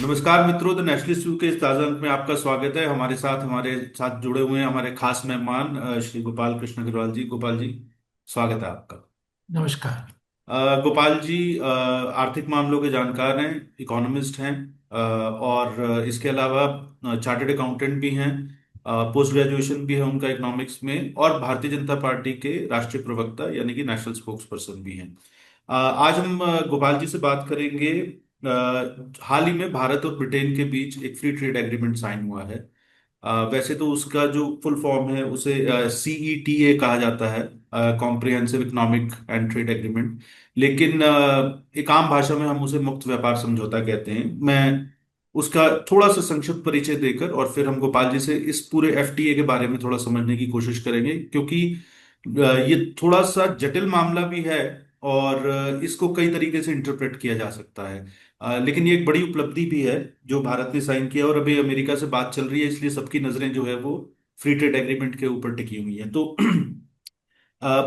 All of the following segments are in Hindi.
नमस्कार मित्रों, द नेशनलिस्ट व्यू के इस ताज़ा अंक में आपका स्वागत है। हमारे साथ जुड़े हुए हैं हमारे खास मेहमान श्री गोपाल कृष्ण अग्रवाल जी। गोपाल जी, स्वागत है आपका। नमस्कार। गोपाल जी आर्थिक मामलों के जानकार हैं, इकोनॉमिस्ट हैं, और इसके अलावा चार्टर्ड अकाउंटेंट भी हैं। पोस्ट ग्रेजुएशन भी है उनका इकोनॉमिक्स में, और भारतीय जनता पार्टी के राष्ट्रीय प्रवक्ता यानी कि नेशनल स्पोक्स पर्सन भी हैं। आज हम गोपाल जी से बात करेंगे। हाल ही में भारत और ब्रिटेन के बीच एक फ्री ट्रेड एग्रीमेंट साइन हुआ है। वैसे तो उसका जो फुल फॉर्म है उसे CETA कहा जाता है, comprehensive economic and trade agreement. लेकिन एक आम भाषा में हम उसे मुक्त व्यापार समझौता कहते हैं। मैं उसका थोड़ा सा संक्षिप्त परिचय देकर और फिर हम गोपाल जी से इस पूरे FTA के बारे में थोड़ा समझने की कोशिश करेंगे, क्योंकि ये थोड़ा सा जटिल मामला भी है, और इसको कई तरीके से इंटरप्रेट किया जा सकता है। लेकिन ये एक बड़ी उपलब्धि भी है जो भारत ने साइन किया, और अभी अमेरिका से बात चल रही है, इसलिए सबकी नजरें जो है वो फ्री ट्रेड एग्रीमेंट के ऊपर टिकी हुई हैं। तो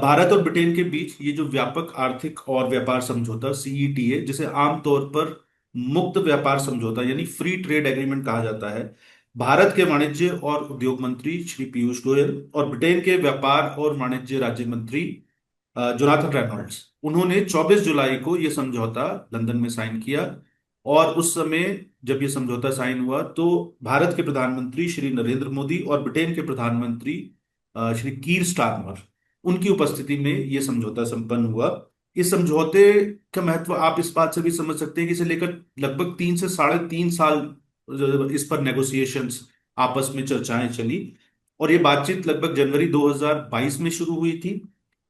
भारत और ब्रिटेन के बीच ये जो व्यापक आर्थिक और व्यापार समझौता CETA, जिसे आमतौर पर मुक्त व्यापार समझौता यानी फ्री ट्रेड एग्रीमेंट कहा जाता है, भारत के वाणिज्य और उद्योग मंत्री श्री पीयूष गोयल और ब्रिटेन के व्यापार और वाणिज्य राज्य मंत्री जोनाथन रेनॉल्ड्स, उन्होंने 24 जुलाई को यह समझौता लंदन में साइन किया। और उस समय जब यह समझौता साइन हुआ तो भारत के प्रधानमंत्री श्री नरेंद्र मोदी और ब्रिटेन के प्रधानमंत्री श्री कीर स्टारमर, उनकी उपस्थिति में यह समझौता संपन्न हुआ। इस समझौते का महत्व आप इस बात से भी समझ सकते हैं कि इसे लेकर लगभग 3 से 3.5 साल इस पर नेगोशिएशंस, आपस में चर्चाएं चली। और ये बातचीत लगभग जनवरी 2022 में शुरू हुई थी,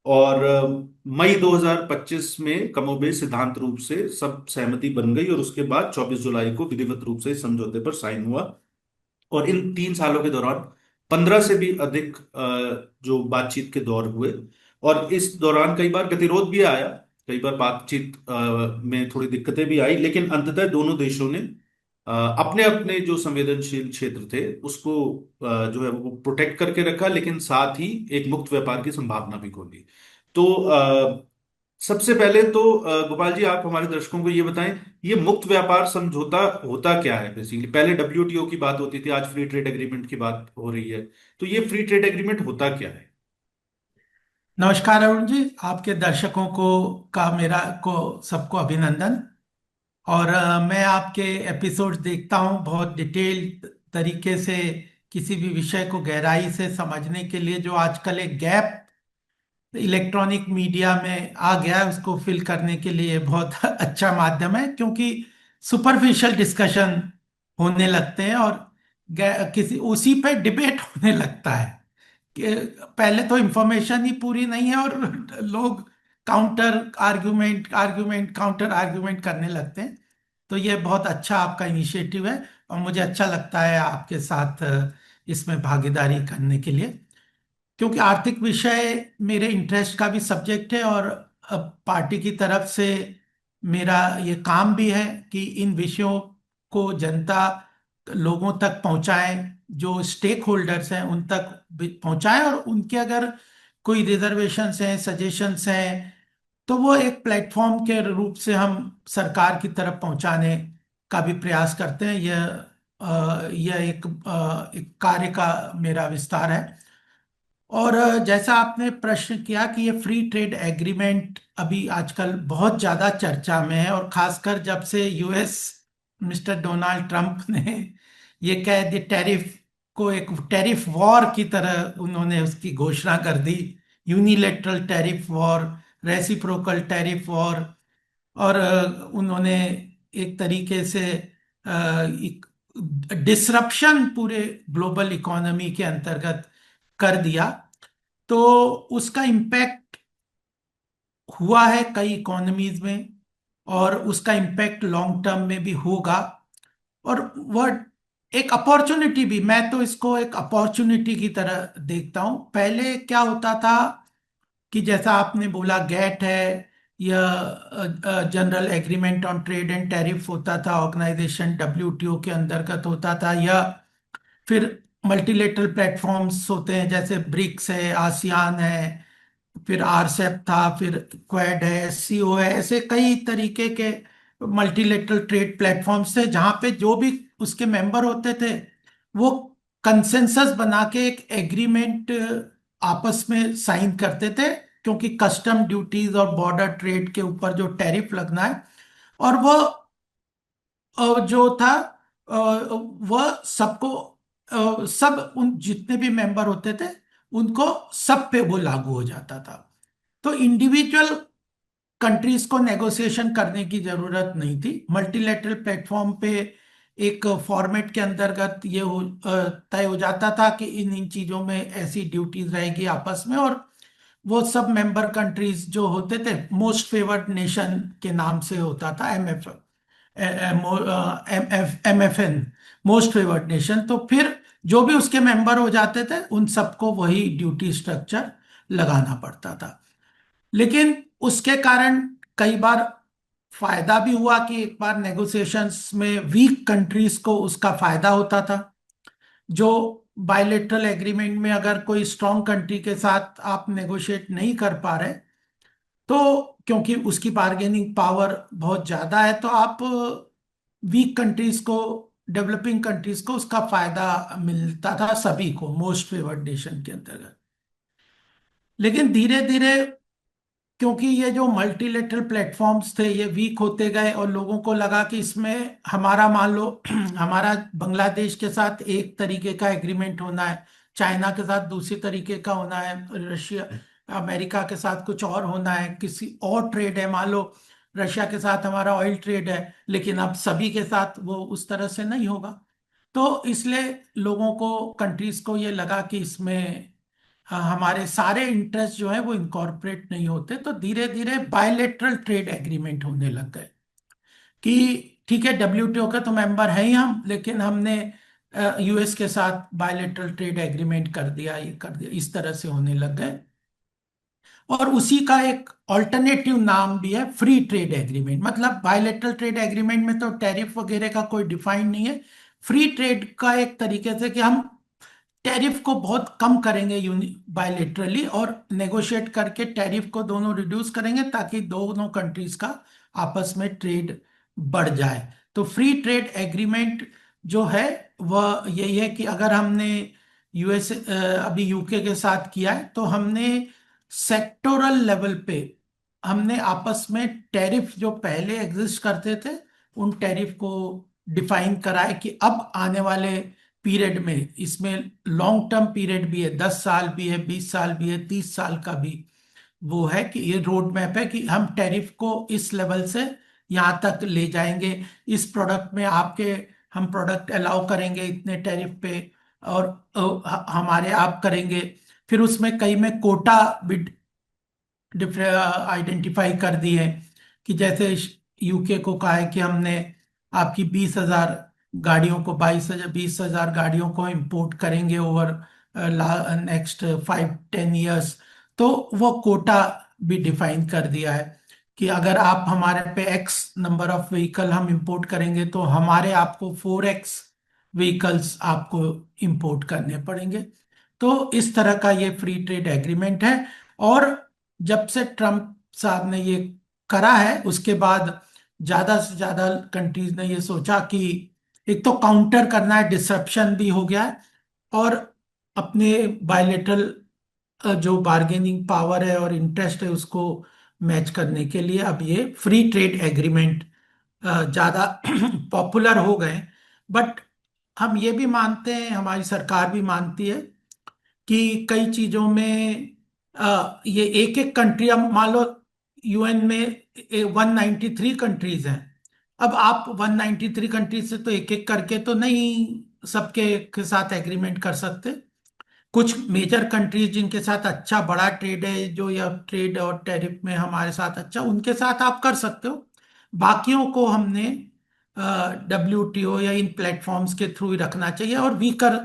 और मई 2025 में कमोबेश सिद्धांत रूप से सब सहमति बन गई, और उसके बाद 24 जुलाई को विधिवत रूप से इस समझौते पर साइन हुआ। और इन 3 सालों के दौरान 15 से भी अधिक जो बातचीत के दौर हुए, और इस दौरान कई बार गतिरोध भी आया, कई बार बातचीत में थोड़ी दिक्कतें भी आई, लेकिन अंततः दोनों देशों ने अपने अपने जो संवेदनशील क्षेत्र थे उसको जो है वो प्रोटेक्ट करके रखा, लेकिन साथ ही एक मुक्त व्यापार की संभावना भी खोली। तो सबसे पहले तो गोपाल जी, आप हमारे दर्शकों को ये बताएं, ये मुक्त व्यापार समझौता होता क्या है बेसिकली। पहले WTO की बात होती थी, आज फ्री ट्रेड एग्रीमेंट की बात हो रही है। तो ये फ्री ट्रेड एग्रीमेंट होता क्या है? नमस्कार अरुण जी, आपके दर्शकों को का मेरा को सबको अभिनंदन। और मैं आपके एपिसोड देखता हूँ बहुत डिटेल तरीके से। किसी भी विषय को गहराई से समझने के लिए जो आजकल एक गैप इलेक्ट्रॉनिक मीडिया में आ गया है, उसको फिल करने के लिए बहुत अच्छा माध्यम है, क्योंकि सुपरफिशियल डिस्कशन होने लगते हैं और किसी उसी पे डिबेट होने लगता है कि पहले तो इंफॉर्मेशन ही पूरी नहीं है और लोग counter argument argument counter argument करने लगते हैं। तो ये बहुत अच्छा आपका इनिशिएटिव है और मुझे अच्छा लगता है आपके साथ इसमें भागीदारी करने के लिए, क्योंकि आर्थिक विषय मेरे इंटरेस्ट का भी सब्जेक्ट है। और अब पार्टी की तरफ से मेरा ये काम भी है कि इन विषयों को जनता लोगों तक पहुंचाएं, जो स्टेक होल्डर्स हैं उन तक भी पहुंचाएं, और उनके अगर कोई रिजर्वेशंस हैं, सजेशंस हैं, तो वो एक प्लेटफॉर्म के रूप से हम सरकार की तरफ पहुंचाने का भी प्रयास करते हैं। यह एक कार्य का मेरा विस्तार है। और जैसा आपने प्रश्न किया कि ये फ्री ट्रेड एग्रीमेंट अभी आजकल बहुत ज्यादा चर्चा में है, और खासकर जब से यूएस मिस्टर डोनाल्ड ट्रंप ने ये कह दी टैरिफ को एक टैरिफ वॉर की तरह उन्होंने उसकी घोषणा कर दी। Unilateral tariff war, reciprocal tariff war. और उन्होंने एक तरीके से एक डिसरप्शन पूरे ग्लोबल इकोनॉमी के अंतर्गत कर दिया। तो उसका इम्पैक्ट हुआ है कई इकोनॉमीज में, और उसका इम्पैक्ट लॉन्ग टर्म में भी होगा। और वह एक अपॉर्चुनिटी भी, मैं तो इसको एक अपॉर्चुनिटी की तरह देखता हूं। पहले क्या होता था कि जैसा आपने बोला, गैट है या general agreement on trade and tariff होता था, ऑर्गेनाइजेशन WTO के अंतर्गत होता था, या फिर मल्टीलेटरल प्लेटफॉर्म्स होते हैं जैसे ब्रिक्स है, आसियान है, फिर आरसेप था, फिर क्वेड है, एससीओ है, ऐसे कई तरीके के मल्टीलेटरल ट्रेड प्लेटफॉर्म्स थे जहां पे जो भी उसके मेंबर होते थे वो कंसेंसस बना के एक एग्रीमेंट आपस में साइन करते थे, क्योंकि कस्टम ड्यूटीज और बॉर्डर ट्रेड के ऊपर जो टैरिफ लगना है, और वो जो था वह सबको सब उन जितने भी मेंबर होते थे उनको सब पे वो लागू हो जाता था। तो इंडिविजुअल कंट्रीज को नेगोशिएशन करने की जरूरत नहीं थी। मल्टीलेटरल प्लेटफॉर्म पे एक फॉर्मेट के अंतर्गत ये तय हो जाता था कि इन इन चीजों में ऐसी ड्यूटीज रहेगी आपस में, और वो सब मेंबर कंट्रीज जो होते थे मोस्ट फेवर्ड नेशन के नाम से होता था, एमएफएन, मोस्ट फेवर्ड नेशन। तो फिर जो भी उसके मेंबर हो जाते थे उन सबको वही ड्यूटी स्ट्रक्चर लगाना पड़ता था। लेकिन उसके कारण कई बार फायदा भी हुआ कि एक बार नेगोशिएशंस में वीक कंट्रीज को उसका फायदा होता था। जो बायलेटरल एग्रीमेंट में अगर कोई स्ट्रांग कंट्री के साथ आप नेगोशिएट नहीं कर पा रहे, तो क्योंकि उसकी बार्गेनिंग पावर बहुत ज्यादा है, तो आप वीक कंट्रीज को, डेवलपिंग कंट्रीज को उसका फायदा मिलता था, सभी को मोस्ट फेवर्ड नेशन के अंतर्गत। लेकिन धीरे धीरे, क्योंकि ये जो मल्टीलेटरल प्लेटफॉर्म्स थे ये वीक होते गए और लोगों को लगा कि इसमें हमारा, मान लो हमारा बांग्लादेश के साथ एक तरीके का एग्रीमेंट होना है, चाइना के साथ दूसरी तरीके का होना है, रशिया अमेरिका के साथ कुछ और होना है, किसी और ट्रेड है, मान लो रशिया के साथ हमारा ऑयल ट्रेड है, लेकिन अब सभी के साथ वो उस तरह से नहीं होगा। तो इसलिए लोगों को, कंट्रीज को ये लगा कि इसमें हमारे सारे इंटरेस्ट जो है वो इनकॉर्पोरेट नहीं होते, तो धीरे धीरे बायलेटरल ट्रेड एग्रीमेंट होने लग गए कि ठीक है, डब्ल्यूटीओ का तो मेंबर है ही हम, लेकिन हमने यूएस के साथ बायलेटरल ट्रेड एग्रीमेंट कर दिया, ये कर दिया, इस तरह से होने लग गए। और उसी का एक ऑल्टरनेटिव नाम भी है फ्री ट्रेड एग्रीमेंट। मतलब बायलेटरल ट्रेड एग्रीमेंट में तो टैरिफ वगैरह का कोई डिफाइन नहीं है। फ्री ट्रेड का एक तरीके से कि हम टैरिफ को बहुत कम करेंगे यूनि बायलेटरली, और नेगोशिएट करके टैरिफ को दोनों रिड्यूस करेंगे ताकि दोनों कंट्रीज का आपस में ट्रेड बढ़ जाए। तो फ्री ट्रेड एग्रीमेंट जो है वह यही है कि अगर हमने यूएस अभी यूके के साथ किया है, तो हमने सेक्टोरल लेवल पे हमने आपस में टैरिफ जो पहले एग्जिस्ट करते थे उन टैरिफ को डिफाइन करा है कि अब आने वाले पीरियड में, इसमें लॉन्ग टर्म पीरियड भी है, 10 साल भी है, 20 साल भी है, 30 साल का भी वो है, कि ये रोड मैप है कि हम टैरिफ को इस लेवल से यहाँ तक ले जाएंगे, इस प्रोडक्ट में आपके हम प्रोडक्ट अलाउ करेंगे इतने टैरिफ पे, और हमारे आप करेंगे। फिर उसमें कई में कोटा भी आइडेंटिफाई कर दी है, कि जैसे यूके को कहा है कि हमने आपकी 20,000 गाड़ियों को, 22,000, 20,000 गाड़ियों को इंपोर्ट करेंगे ओवर नेक्स्ट 5-10 ईयर्स। तो वो कोटा भी डिफाइन कर दिया है कि अगर आप हमारे पे एक्स नंबर ऑफ व्हीकल हम इंपोर्ट करेंगे तो हमारे आपको 4x व्हीकल्स आपको इंपोर्ट करने पड़ेंगे। तो इस तरह का ये फ्री ट्रेड एग्रीमेंट है। और जब से ट्रम्प साहब ने ये करा है उसके बाद ज्यादा से ज्यादा कंट्रीज ने ये सोचा कि एक तो काउंटर करना है, डिसरप्शन भी हो गया है, और अपने बायलेटरल जो बार्गेनिंग पावर है और इंटरेस्ट है उसको मैच करने के लिए अब ये फ्री ट्रेड एग्रीमेंट ज्यादा पॉपुलर हो गए। बट हम ये भी मानते हैं, हमारी सरकार भी मानती है कि कई चीजों में ये एक एक कंट्री, अब मान लो यूएन में 193 कंट्रीज हैं। अब आप 193 कंट्रीज से तो एक एक करके तो नहीं सबके के साथ एग्रीमेंट कर सकते। कुछ मेजर कंट्रीज जिनके साथ अच्छा बड़ा ट्रेड है, जो या ट्रेड और टैरिफ में हमारे साथ अच्छा, उनके साथ आप कर सकते हो। बाकियों को हमने डब्ल्यूटीओ या इन प्लेटफॉर्म्स के थ्रू ही रखना चाहिए। और वीकर,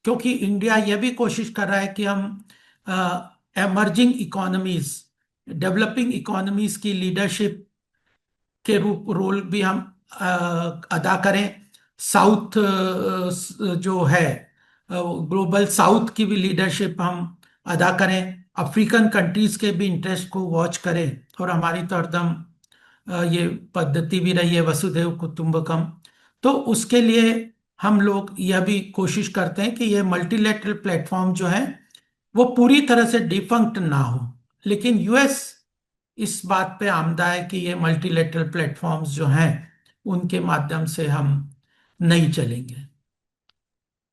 क्योंकि इंडिया यह भी कोशिश कर रहा है कि हम एमर्जिंग इकोनॉमीज, डेवलपिंग इकोनॉमीज की लीडरशिप के रूप रोल भी हम अदा करें। साउथ जो है, ग्लोबल साउथ की भी लीडरशिप हम अदा करें। अफ्रीकन कंट्रीज के भी इंटरेस्ट को वॉच करे। और हमारी तो हरदम ये पद्धति भी रही है वसुधैव कुटुंबकम। तो उसके लिए हम लोग यह भी कोशिश करते हैं कि ये मल्टीलेटरल प्लेटफॉर्म जो है वो पूरी तरह से डिफंक्ट ना हो। लेकिन यूएस इस बात पे आमदा है कि ये मल्टीलेटरल प्लेटफॉर्म्स जो हैं उनके माध्यम से हम नहीं चलेंगे।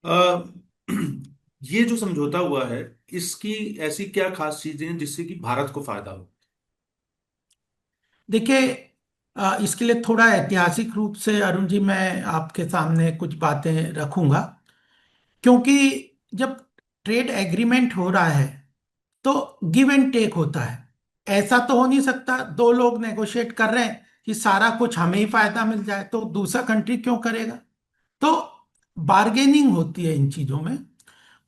अ, ये जो समझौता हुआ है, इसकी ऐसी क्या खास चीजें हैं जिससे कि भारत को फायदा हो? देखिए, इसके लिए थोड़ा ऐतिहासिक रूप से अरुण जी मैं आपके सामने कुछ बातें रखूंगा। क्योंकि जब ट्रेड एग्रीमेंट हो रहा है तो गिव एंड टेक होता है। ऐसा तो हो नहीं सकता दो लोग नेगोशिएट कर रहे हैं कि सारा कुछ हमें ही फायदा मिल जाए, तो दूसरा कंट्री क्यों करेगा। तो बार्गेनिंग होती है इन चीजों में।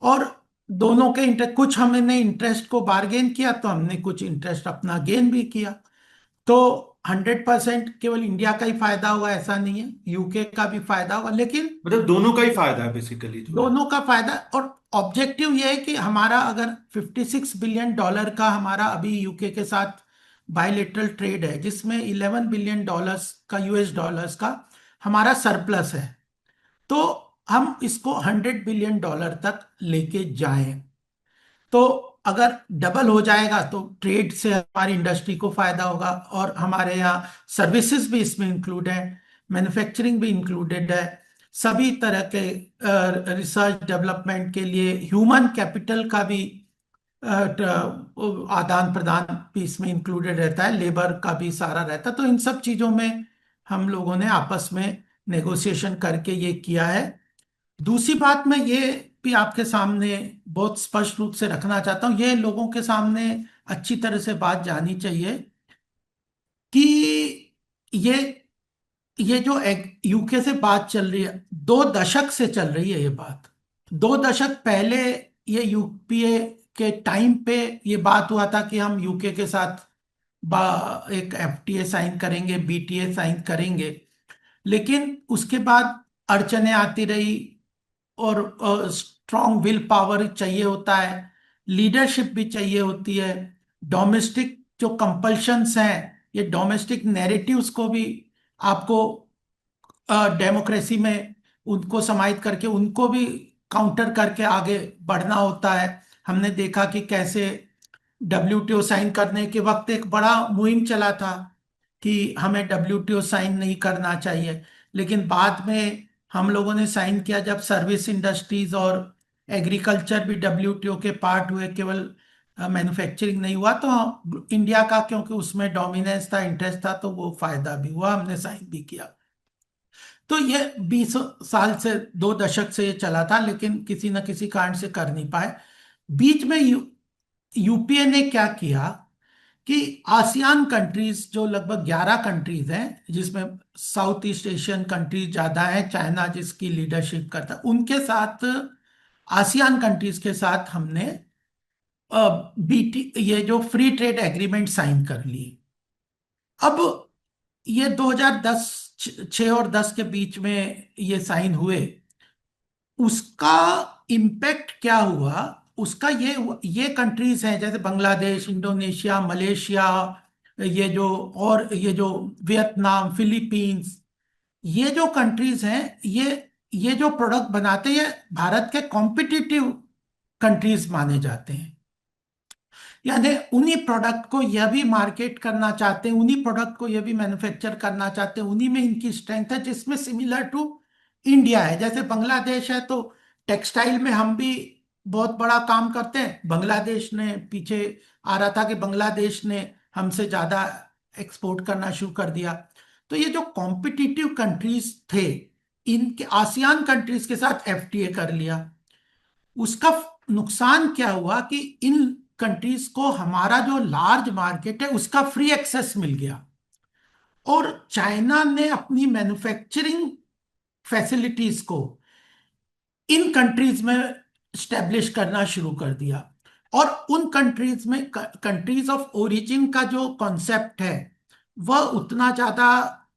और दोनों के इंटरेस्ट, कुछ हमने इंटरेस्ट को बार्गेन किया तो हमने कुछ इंटरेस्ट अपना गेन भी किया। तो 100% केवल इंडिया का ही फायदा होगा ऐसा नहीं है, यूके का भी फायदा होगा। लेकिन मतलब दोनों का ही फायदा है बेसिकली जो है। दोनों का फायदा। और ऑब्जेक्टिव ये है कि हमारा अगर $56 बिलियन का हमारा अभी यूके के साथ बायलेटरल ट्रेड है, जिसमें $11 बिलियन का, US डॉलर्स का हमारा सरप्लस है, तो हम इसको $100 बिलियन तक लेके जाएं। तो अगर डबल हो जाएगा तो ट्रेड से हमारी इंडस्ट्री को फायदा होगा। और हमारे यहाँ सर्विसेज भी इसमें इंक्लूड है, मैन्युफैक्चरिंग भी इंक्लूडेड है। सभी तरह के रिसर्च डेवलपमेंट के लिए ह्यूमन कैपिटल का भी आदान प्रदान भी इसमें इंक्लूडेड रहता है, लेबर का भी सारा रहता है। तो इन सब चीजों में हम लोगों ने आपस में नेगोशिएशन करके ये किया है। दूसरी बात मैं ये भी आपके सामने बहुत स्पष्ट रूप से रखना चाहता हूँ, ये लोगों के सामने अच्छी तरह से बात जानी चाहिए कि ये ये जो यूके से बात चल रही है, 2 दशक से चल रही है ये बात। 2 दशक पहले ये यूपीए के टाइम पे ये बात हुआ था कि हम यूके के साथ एक एफटीए साइन करेंगे, बीटीए साइन करेंगे। लेकिन उसके बाद अड़चनें आती रही। और स्ट्रॉन्ग विल पावर चाहिए होता है, लीडरशिप भी चाहिए होती है। डोमेस्टिक जो कंपल्शंस हैं, ये डोमेस्टिक नैरेटिव्स को भी आपको डेमोक्रेसी में उनको समाहित करके उनको भी काउंटर करके आगे बढ़ना होता है। हमने देखा कि कैसे डब्ल्यूटीओ साइन करने के वक्त एक बड़ा मुहिम चला था कि हमें डब्ल्यूटीओ साइन नहीं करना चाहिए। लेकिन बाद में हम लोगों ने साइन किया जब सर्विस इंडस्ट्रीज और एग्रीकल्चर भी डब्ल्यूटीओ के पार्ट हुए, केवल मैन्युफैक्चरिंग नहीं हुआ। तो इंडिया का क्योंकि उसमें डोमिनेंस था, इंटरेस्ट था, तो वो फायदा भी हुआ, हमने साइन भी किया। तो ये 20 साल से, 2 दशक से ये चला था, लेकिन किसी न किसी कारण से कर नहीं पाए। बीच में यूपीए ने क्या किया कि आसियान कंट्रीज जो लगभग 11 कंट्रीज हैं, जिसमें साउथ ईस्ट एशियन कंट्रीज ज्यादा हैं, चाइना जिसकी लीडरशिप करता है, उनके साथ, आसियान कंट्रीज के साथ हमने बीटी, ये जो फ्री ट्रेड एग्रीमेंट साइन कर लिए। अब ये 2010, 6 और 10 के बीच में ये साइन हुए। उसका इम्पैक्ट क्या हुआ, उसका ये कंट्रीज हैं जैसे बांग्लादेश, इंडोनेशिया, मलेशिया, ये जो, और ये जो वियतनाम, फिलीपींस, ये जो कंट्रीज हैं, ये जो प्रोडक्ट बनाते हैं, भारत के कॉम्पिटिटिव कंट्रीज माने जाते हैं। यानी उन्हीं प्रोडक्ट को यह भी मार्केट करना चाहते हैं, उन्हीं प्रोडक्ट को यह भी मैन्युफैक्चर करना चाहते हैं, उन्हीं में इनकी स्ट्रेंथ है, जिसमें सिमिलर टू इंडिया है। जैसे बांग्लादेश है तो टेक्सटाइल में हम भी बहुत बड़ा काम करते हैं। बांग्लादेश ने पीछे आ रहा था कि बांग्लादेश ने हमसे ज्यादा एक्सपोर्ट करना शुरू कर दिया। तो ये जो कॉम्पिटिटिव कंट्रीज थे, इनके आसियान कंट्रीज के साथ एफटीए कर लिया। उसका नुकसान क्या हुआ कि इन कंट्रीज को हमारा जो लार्ज मार्केट है उसका फ्री एक्सेस मिल गया। और चाइना ने अपनी मैन्युफैक्चरिंग फैसिलिटीज को इन कंट्रीज में स्टेब्लिश करना शुरू कर दिया। और उन कंट्रीज में कंट्रीज ऑफ ओरिजिन का जो कॉन्सेप्ट है वह उतना ज्यादा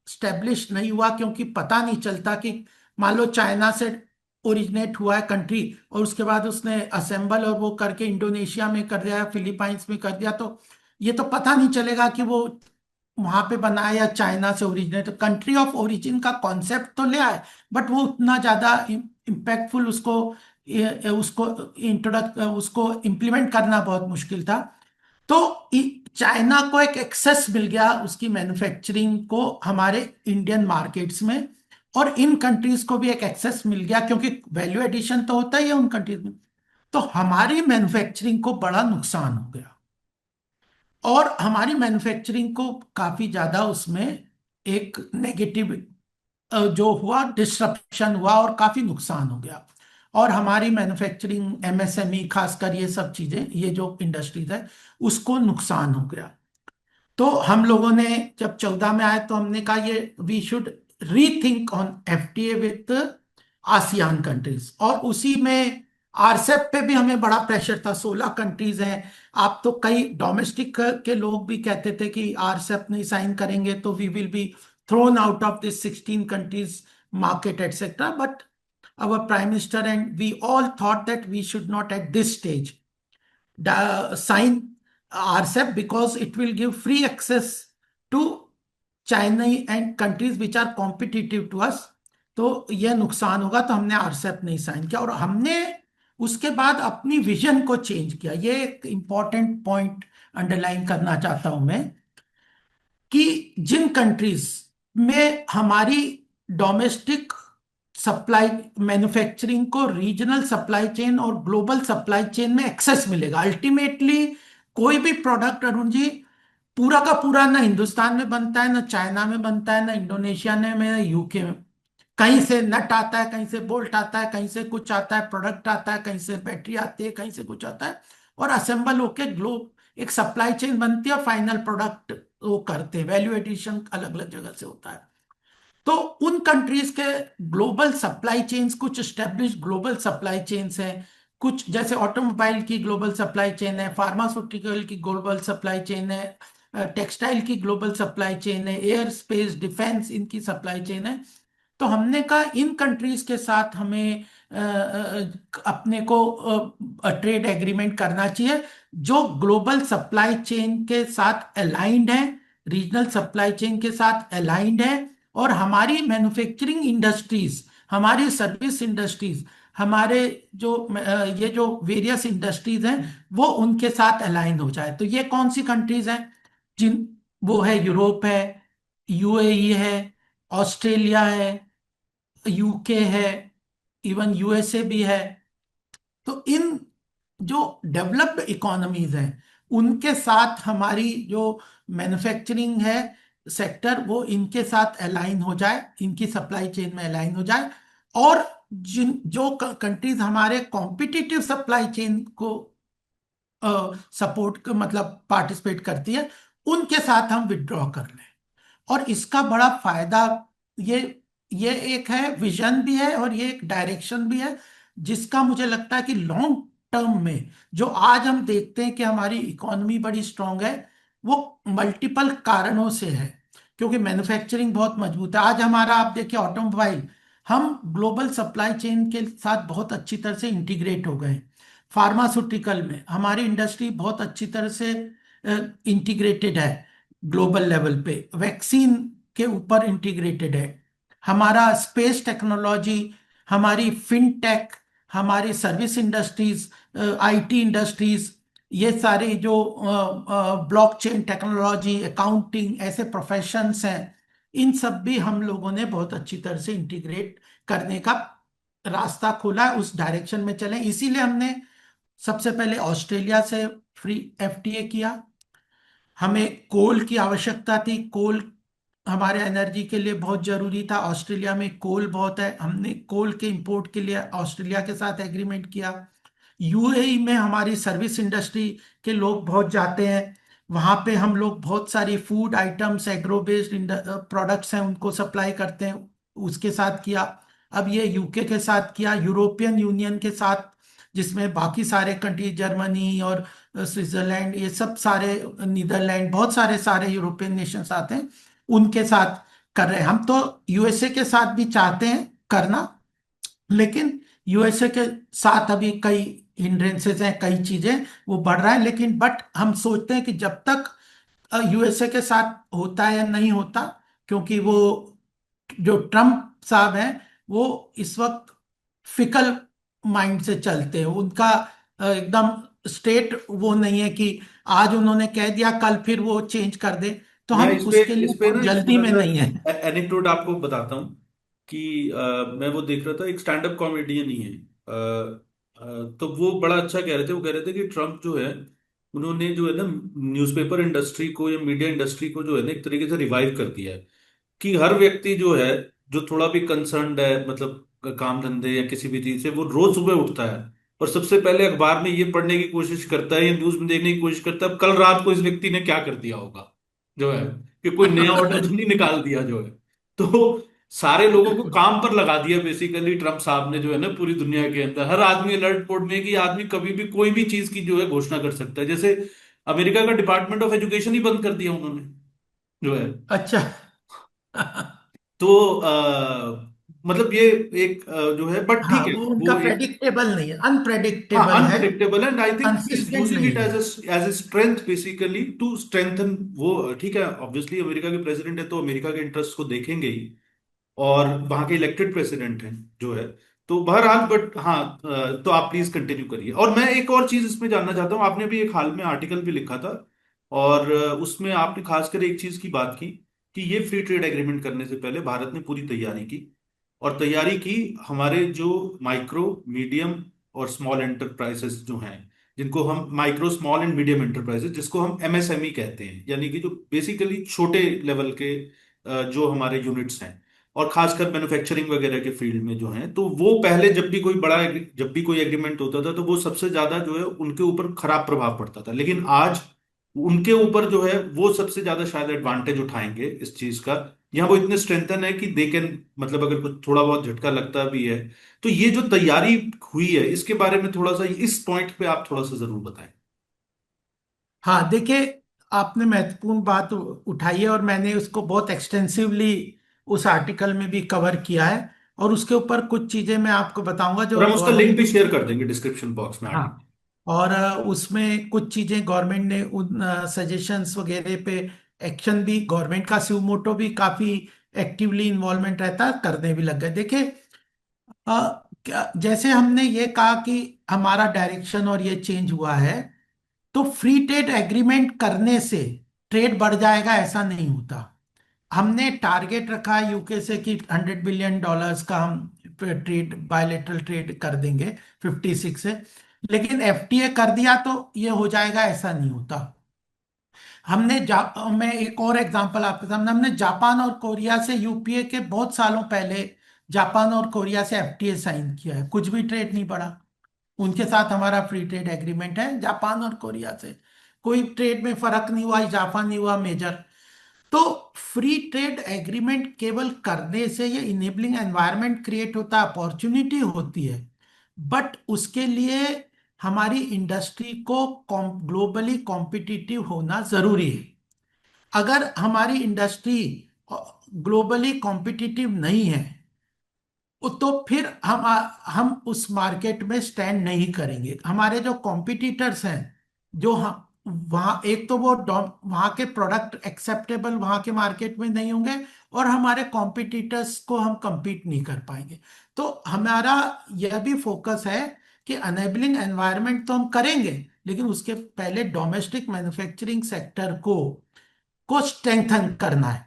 स्टेब्लिश नहीं हुआ, क्योंकि पता नहीं चलता कि मान लो चाइना से ओरिजिनेट हुआ है कंट्री, और उसके बाद उसने असेंबल और वो करके इंडोनेशिया में कर दिया, फिलीपाइंस में कर दिया, तो ये तो पता नहीं चलेगा कि वो वहां पे बना है या चाइना से ओरिजिनेट। तो कंट्री ऑफ ओरिजिन का कॉन्सेप्ट तो ले आए, बट वो उतना ज्यादा इम्पैक्टफुल उसको इंट्रोडक्ट उसको इम्प्लीमेंट करना बहुत मुश्किल था। तो चाइना को एक एक्सेस मिल गया उसकी मैन्युफैक्चरिंग को हमारे इंडियन मार्केट्स में, और इन कंट्रीज को भी एक एक्सेस मिल गया, क्योंकि वैल्यू एडिशन तो होता ही है उन कंट्रीज में। तो हमारी मैन्युफैक्चरिंग को बड़ा नुकसान हो गया, और हमारी मैन्युफैक्चरिंग को काफी ज्यादा उसमें एक नेगेटिव जो हुआ, डिस्रप्शन हुआ और काफी नुकसान हो गया। और हमारी मैन्युफैक्चरिंग, एमएसएमई खासकर, ये सब चीजें, ये जो इंडस्ट्रीज है, उसको नुकसान हो गया। तो हम लोगों ने जब 14 में आए तो हमने कहा ये we should rethink on FTA with ASEAN countries, और उसी में आरसेप पे भी हमें बड़ा प्रेशर था। 16 कंट्रीज हैं। आप तो कई डोमेस्टिक के लोग भी कहते थे कि आरसेप नहीं साइन करेंगे तो we will be thrown out of this 16 countries market et cetera, but our prime minister and we all thought that we should not at this stage sign RCEP, because it will give free access to China and countries which are competitive to us। तो यह नुकसान होगा, तो हमने आरसेप नहीं साइन किया, और हमने उसके बाद अपनी विजन को चेंज किया। ये एक इंपॉर्टेंट पॉइंट अंडरलाइन करना चाहता हूं मैं, कि जिन कंट्रीज में हमारी डोमेस्टिक सप्लाई मैन्युफैक्चरिंग को रीजनल सप्लाई चेन और ग्लोबल सप्लाई चेन में एक्सेस मिलेगा अल्टीमेटली। कोई भी प्रोडक्ट अरुण जी पूरा का पूरा ना हिंदुस्तान में बनता है, ना चाइना में बनता है, ना इंडोनेशिया में, ना यूके में। कहीं से नट आता है, कहीं से बोल्ट आता है, कहीं से कुछ आता है, प्रोडक्ट आता है, कहीं से बैटरी आती है, कहीं से कुछ आता है, और असेंबल होके ग्लोब एक सप्लाई चेन बनती है, और फाइनल प्रोडक्ट वो करते हैं। वैल्यू एडिशन अलग अलग जगह से होता है। तो उन कंट्रीज के ग्लोबल सप्लाई चेन्स, कुछ स्टेब्लिश ग्लोबल सप्लाई चेन्स हैं, कुछ जैसे ऑटोमोबाइल की ग्लोबल सप्लाई चेन है, फार्मास्यूटिकल की ग्लोबल सप्लाई चेन है, टेक्सटाइल की ग्लोबल सप्लाई चेन है, एयर स्पेस डिफेंस इनकी सप्लाई चेन है। तो हमने कहा इन कंट्रीज के साथ हमें अपने को ट्रेड एग्रीमेंट करना चाहिए जो ग्लोबल सप्लाई चेन के साथ अलाइंड है, रीजनल सप्लाई चेन के साथ अलाइंड है, और हमारी मैन्युफैक्चरिंग इंडस्ट्रीज, हमारी सर्विस इंडस्ट्रीज, हमारे जो ये जो वेरियस इंडस्ट्रीज हैं, वो उनके साथ अलाइन हो जाए। तो ये कौन सी कंट्रीज हैं? जिन वो है यूरोप है, यूएई है, ऑस्ट्रेलिया है, यूके है, इवन यूएसए भी है। तो इन जो डेवलप्ड इकोनॉमीज हैं उनके साथ हमारी जो मैन्युफैक्चरिंग है सेक्टर, वो इनके साथ अलाइन हो जाए, इनकी सप्लाई चेन में अलाइन हो जाए। और जिन जो कंट्रीज हमारे कॉम्पिटिटिव सप्लाई चेन को सपोर्ट मतलब पार्टिसिपेट करती है, उनके साथ हम विड्रॉ कर लें। और इसका बड़ा फायदा, ये ये एक है, विजन भी है और ये एक डायरेक्शन भी है, जिसका मुझे लगता है कि लॉन्ग टर्म में जो आज हम देखते हैं कि हमारी इकोनॉमी बड़ी स्ट्रांग है, वो मल्टीपल कारणों से है। क्योंकि मैन्युफैक्चरिंग बहुत मजबूत है। आज हमारा आप देखिए ऑटोमोबाइल, हम ग्लोबल सप्लाई चेन के साथ बहुत अच्छी तरह से इंटीग्रेट हो गए। फार्मास्यूटिकल में हमारी इंडस्ट्री बहुत अच्छी तरह से इंटीग्रेटेड है, ग्लोबल लेवल पे वैक्सीन के ऊपर इंटीग्रेटेड है। हमारा स्पेस टेक्नोलॉजी, हमारी फिनटेक, हमारी सर्विस इंडस्ट्रीज, आईटी इंडस्ट्रीज, ये सारे जो ब्लॉकचेन टेक्नोलॉजी, अकाउंटिंग, ऐसे प्रोफेशंस हैं, इन सब भी हम लोगों ने बहुत अच्छी तरह से इंटीग्रेट करने का रास्ता खोला है। उस डायरेक्शन में चले, इसीलिए हमने सबसे पहले ऑस्ट्रेलिया से फ्री एफटीए किया। हमें कोल की आवश्यकता थी, कोल हमारे एनर्जी के लिए बहुत जरूरी था। ऑस्ट्रेलिया में कोल बहुत है, हमने कोल के इंपोर्ट के लिए ऑस्ट्रेलिया के साथ एग्रीमेंट किया। यूएई में हमारी सर्विस इंडस्ट्री के लोग बहुत जाते हैं, वहाँ पे हम लोग बहुत सारी food items, agro based products हैं, उनको सप्लाई करते हैं, उसके साथ किया। अब ये यूके के साथ किया, यूरोपियन यूनियन के साथ, जिसमें बाकी सारे कंट्री, जर्मनी और स्विट्जरलैंड, ये सब सारे, नीदरलैंड, बहुत सारे सारे यूरोपियन नेशंस आते हैं, उनके साथ कर रहे हैं। हम तो यूएसए के साथ भी चाहते हैं करना, लेकिन यूएसए के साथ अभी कई हिंड्रेंसेस हैं, कई चीजें वो बढ़ रहा है, लेकिन बट हम सोचते हैं कि जब तक यूएसए के साथ होता है या नहीं होता, क्योंकि वो जो ट्रम्प साहब हैं वो इस वक्त फिकल माइंड से चलते हैं। उनका एकदम स्टेट वो नहीं है कि आज उन्होंने कह दिया कल फिर वो चेंज कर दे। तो मैं हम उसके लिए इस पे ना बहुत एक जल्दी छोटा में सा नहीं है। एनेक्डोट आपको बताता हूँ कि मैं वो देख रहा था, एक स्टैंड अप कॉमेडियन ही है। तो वो बड़ा अच्छा कह रहे थे, वो कह रहे थे कि ट्रम्प जो है, उन्होंने जो है ना न्यूज़पेपर इंडस्ट्री को या मीडिया इंडस्ट्री को जो है ना एक तरीके से रिवाइव कर दिया है। कि हर व्यक्ति जो है, जो थोड़ा भी कंसर्न्ड है, मतलब काम धंधे या किसी भी चीज से, वो रोज सुबह उठता है और सबसे पहले अखबार में ये पढ़ने की कोशिश करता है या न्यूज में देखने की कोशिश करता है कल रात को इस व्यक्ति ने क्या कर दिया होगा, जो है कि कोई नया ऑर्डर तो नहीं निकाल दिया, जो है। तो सारे लोगों को काम पर लगा दिया बेसिकली ट्रम्प साहब ने, जो है ना पूरी दुनिया के अंदर हर आदमी अलर्ट मोड में है कि आदमी कभी भी कोई भी चीज की जो है घोषणा कर सकता है। जैसे अमेरिका का डिपार्टमेंट ऑफ एजुकेशन ही बंद कर दिया उन्होंने, जो है। अच्छा। तो मतलब ये एक जो है, बट हाँ, ठीक है, वो उनका वो एक, प्रेडिक्टेबल नहीं है, हाँ, अनप्रेडिक्टेबल है, unpredictable and I think he is consistent using नहीं इट है। As a strength basically to strengthen. वो ठीक है, ऑब्वियसली अमेरिका के प्रेसिडेंट है तो अमेरिका के इंटरेस्ट को देखेंगे ही, और वहां के इलेक्टेड प्रेसिडेंट हैं, जो है। तो बहरहाल, बट हाँ, तो आप प्लीज कंटिन्यू करिए। और मैं एक और चीज इसमें जानना चाहता हूँ, आपने भी एक हाल में आर्टिकल भी लिखा था, और उसमें आपने खासकर एक चीज की बात की कि ये फ्री ट्रेड एग्रीमेंट करने से पहले भारत ने पूरी तैयारी की, और तैयारी की हमारे जो माइक्रो, मीडियम और स्मॉल एंटरप्राइजेस जो हैं, जिनको हम micro, small and medium enterprises, जिसको हम एमएसएमई कहते हैं, यानी कि जो बेसिकली छोटे लेवल के जो हमारे यूनिट्स हैं, और खासकर मैन्युफैक्चरिंग वगैरह के फील्ड में जो हैं, तो वो पहले जब भी कोई एग्रीमेंट होता था तो वो सबसे ज्यादा जो है उनके ऊपर खराब प्रभाव पड़ता था। लेकिन आज उनके ऊपर जो है वो सबसे ज्यादा शायद एडवांटेज उठाएंगे इस चीज का। यहाँ वो इतने स्ट्रेंथन है कि दे कैन, मतलब अगर कुछ थोड़ा बहुत झटका लगता भी है, तो ये जो तैयारी हुई है इसके बारे में थोड़ा सा, इस पॉइंट पे आप थोड़ा सा जरूर बताएं। हाँ देखिए, आपने महत्वपूर्ण बात उठाई है और मैंने उसको बहुत एक्सटेंसिवली उस आर्टिकल में भी कवर किया है। और उसके ऊपर कुछ चीजें मैं आपको बताऊंगा और जो हम उसका लिंक गवर्नमेंट। भी शेयर कर देंगे डिस्क्रिप्शन बॉक्स में आर्टिकल। हाँ, और उसमें कुछ चीजें गवर्नमेंट ने उन सजेशंस वगैरह पे एक्शन भी, गवर्नमेंट का स्यू मोटो भी काफी एक्टिवली इन्वॉल्वमेंट रहता है, करने भी लग गए। देखिए, जैसे हमने ये कहा कि हमारा डायरेक्शन और ये चेंज हुआ है, तो फ्री ट्रेड एग्रीमेंट करने से ट्रेड बढ़ जाएगा ऐसा नहीं होता। हमने टारगेट रखा है यूके से कि $100 बिलियन का हम ट्रेड, बायलेटरल ट्रेड कर देंगे 56 से। लेकिन एफटीए कर दिया तो ये हो जाएगा ऐसा नहीं होता। मैं एक और एग्जांपल आपके सामने, हमने जापान और कोरिया से, यूपीए के बहुत सालों पहले जापान और कोरिया से एफटीए साइन किया है, कुछ भी ट्रेड नहीं बढ़ा। उनके साथ हमारा फ्री ट्रेड एग्रीमेंट है जापान और कोरिया से, कोई ट्रेड में फर्क नहीं हुआ, इजाफा नहीं हुआ मेजर। तो फ्री ट्रेड एग्रीमेंट केवल करने से ये इनेबलिंग एनवायरनमेंट क्रिएट होता है, अपॉर्चुनिटी होती है, बट उसके लिए हमारी इंडस्ट्री को ग्लोबली कॉम्पिटिटिव होना जरूरी है। अगर हमारी इंडस्ट्री ग्लोबली कॉम्पिटिटिव नहीं है, तो फिर हम उस मार्केट में स्टैंड नहीं करेंगे। हमारे जो कॉम्पिटिटर्स हैं, जो हम वहाँ, एक तो वो वहाँ के प्रोडक्ट एक्सेप्टेबल वहाँ के मार्केट में नहीं होंगे, और हमारे कॉम्पिटिटर्स को हम compete नहीं कर पाएंगे। तो हमारा यह भी फोकस है कि अनेबलिंग एनवायरनमेंट तो हम करेंगे, लेकिन उसके पहले डोमेस्टिक मैन्युफैक्चरिंग सेक्टर को स्ट्रेंथन करना है।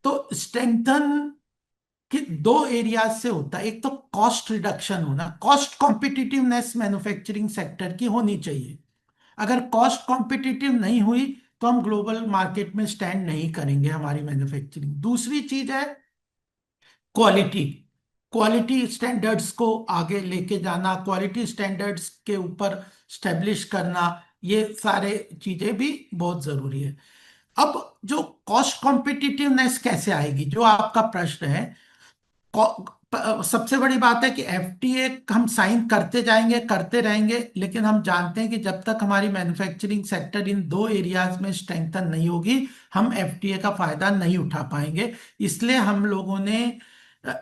तो स्ट्रेंथन कि दो एरियाज से होता है, एक तो कॉस्ट रिडक्शन होना, कॉस्ट कॉम्पिटिटिवनेस मैन्युफैक्चरिंग सेक्टर की होनी चाहिए। अगर कॉस्ट कॉम्पिटिटिव नहीं हुई तो हम ग्लोबल मार्केट में स्टैंड नहीं करेंगे हमारी मैन्युफैक्चरिंग। दूसरी चीज है क्वालिटी, क्वालिटी स्टैंडर्ड्स को आगे लेके जाना, क्वालिटी स्टैंडर्ड्स के ऊपर स्टेब्लिश करना, ये सारे चीजें भी बहुत जरूरी है। अब जो कॉस्ट कॉम्पिटिटिवनेस कैसे आएगी, जो आपका प्रश्न है, सबसे बड़ी बात है कि एफटीए हम साइन करते जाएंगे, करते रहेंगे, लेकिन हम जानते हैं कि जब तक हमारी मैन्युफैक्चरिंग सेक्टर इन दो एरियाज में स्ट्रेंथन नहीं होगी, हम एफटीए का फायदा नहीं उठा पाएंगे। इसलिए हम लोगों ने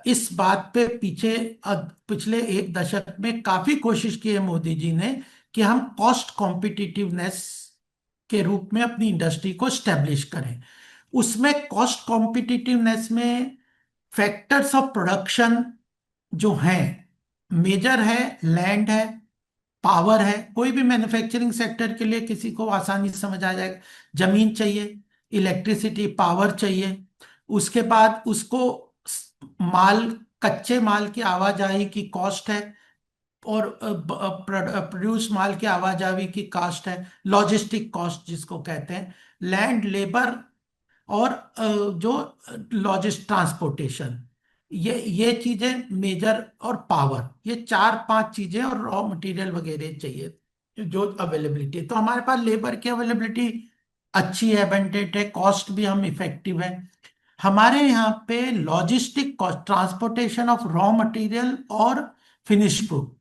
इस बात पे पीछे पिछले एक दशक में काफी कोशिश की है मोदी जी ने कि हम कॉस्ट कॉम्पिटिटिवनेस के रूप में अपनी इंडस्ट्री को स्टेब्लिश करें। उसमें कॉस्ट कॉम्पिटिटिवनेस में फैक्टर्स ऑफ प्रोडक्शन जो हैं, मेजर है, लैंड है, पावर है। कोई भी मैन्युफैक्चरिंग सेक्टर के लिए किसी को आसानी से समझ आ जाएगा, जमीन चाहिए, इलेक्ट्रिसिटी, पावर चाहिए। उसके बाद उसको माल, कच्चे माल की आवाजाही की कॉस्ट है, और प्रोड्यूस माल की आवाजाही की कॉस्ट है, लॉजिस्टिक कॉस्ट जिसको कहते हैं, लैंड, लेबर, और जो ट्रांसपोर्टेशन, ये चीजें मेजर, और पावर, ये चार पांच चीजें, और रॉ मटेरियल वगैरह चाहिए जो अवेलेबिलिटी। तो हमारे पास लेबर की अवेलेबिलिटी अच्छी है, एबंडेंट है, कॉस्ट भी हम इफेक्टिव है। हमारे यहाँ पे logistic cost, transportation of raw material और फिनिश प्रोडक्ट,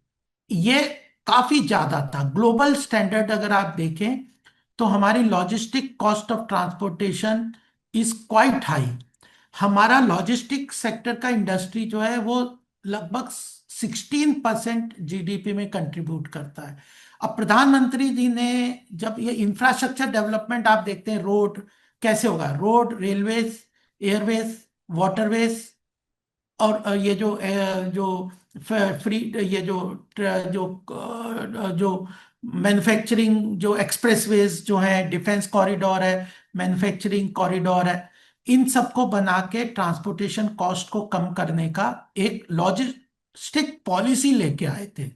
ये काफी ज्यादा था। ग्लोबल स्टैंडर्ड अगर आप देखें तो हमारी logistic cost of transportation is quite high. हमारा लॉजिस्टिक सेक्टर का इंडस्ट्री जो है वो लगभग 16% जीडीपी में कंट्रीब्यूट करता है। अब प्रधानमंत्री जी ने, जब ये इंफ्रास्ट्रक्चर डेवलपमेंट आप देखते हैं, रोड कैसे होगा, रोड, रेलवेज, एयरवेज, वाटरवेज, और जो फ्री, ये जो मैन्युफैक्चरिंग, जो एक्सप्रेसवेज जो है, डिफेंस कॉरिडोर है, मैन्युफैक्चरिंग कॉरिडोर है, इन सबको बना के ट्रांसपोर्टेशन कॉस्ट को कम करने का एक लॉजिस्टिक पॉलिसी लेके आए थे।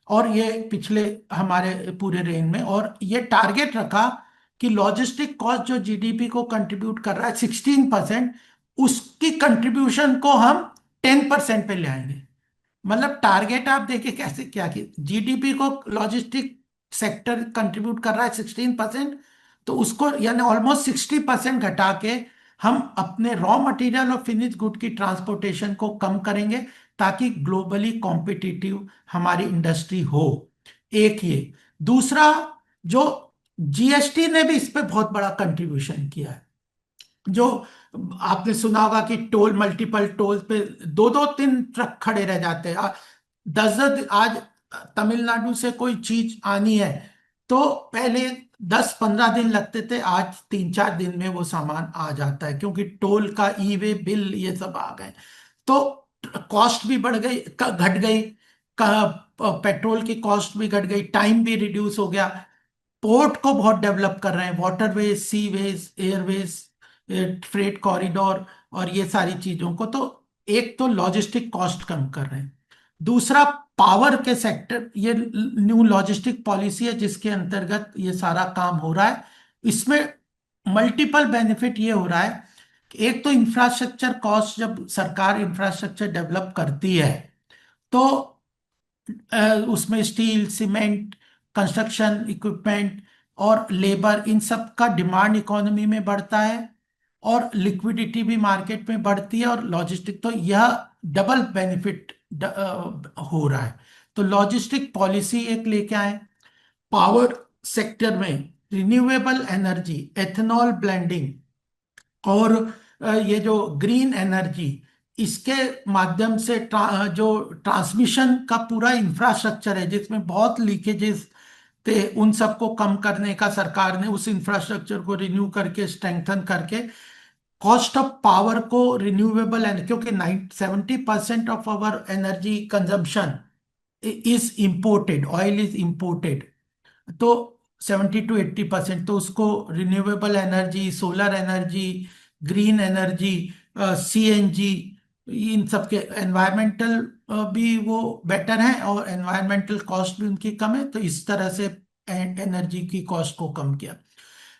और ये पिछले हमारे पूरे रेंज में, और ये टारगेट रखा कि लॉजिस्टिक कॉस्ट जो जीडीपी को कंट्रीब्यूट कर रहा है 16%, उसकी कंट्रीब्यूशन को हम 10% पे ले आएंगे। मतलब टारगेट आप देखिए कैसे क्या, कि जीडीपी को लॉजिस्टिक सेक्टर कंट्रीब्यूट कर रहा है 16%, तो उसको यानी ऑलमोस्ट 60% घटा के हम अपने रॉ मटेरियल और फिनिश गुड की ट्रांसपोर्टेशन को कम करेंगे, ताकि ग्लोबली कॉम्पिटिटिव हमारी इंडस्ट्री हो। एक ये। दूसरा, जो जीएसटी ने भी इस पे बहुत बड़ा कंट्रीब्यूशन किया है। जो आपने सुना होगा कि टोल, मल्टीपल टोल पे दो दो तीन ट्रक खड़े रह जाते हैं। 10 10 आज तमिलनाडु से कोई चीज आनी है तो पहले 10 15 दिन लगते थे, आज 3 4 दिन में वो सामान आ जाता है, क्योंकि टोल का ई वे बिल ये सब आ गए। तो कॉस्ट भी बढ़ गई, घट गई, पेट्रोल की कॉस्ट भी घट गई, टाइम भी रिड्यूस हो गया। पोर्ट को बहुत डेवलप कर रहे हैं, waterways, sewage, Airways, freight corridor, और ये सारी चीजों को। तो एक तो लॉजिस्टिक कॉस्ट कम कर रहे हैं। दूसरा, पावर के सेक्टर, ये न्यू लॉजिस्टिक पॉलिसी है जिसके अंतर्गत ये सारा काम हो रहा है। इसमें मल्टीपल बेनिफिट ये हो रहा है कि एक तो इंफ्रास्ट्रक्चर कॉस्ट, जब सरकार इंफ्रास्ट्रक्चर डेवलप करती है तो उसमें स्टील, सीमेंट, कंस्ट्रक्शन इक्विपमेंट और लेबर, इन सब का डिमांड इकोनॉमी में बढ़ता है, और लिक्विडिटी भी मार्केट में बढ़ती है, और लॉजिस्टिक, तो यह डबल बेनिफिट हो रहा है। तो लॉजिस्टिक पॉलिसी एक लेके आए। पावर सेक्टर में रिन्यूएबल एनर्जी, एथेनॉल ब्लेंडिंग, और ये जो ग्रीन एनर्जी, इसके माध्यम से जो ट्रांसमिशन का पूरा इंफ्रास्ट्रक्चर है जिसमें बहुत लीकेजेस थे, उन सबको कम करने का सरकार ने उस इंफ्रास्ट्रक्चर को रिन्यू करके, स्ट्रेंथन करके, कॉस्ट ऑफ पावर को रिन्यूएबल एनर्जी, क्योंकि 70% of our energy consumption is imported, oil is imported. तो 70 to 80%, तो उसको renewable energy, solar energy, green energy, CNG, इन सब के एनवायरमेंटल भी वो बेटर है, और एनवायरमेंटल कॉस्ट भी उनकी कम है, तो इस तरह से एनर्जी की कॉस्ट को कम किया।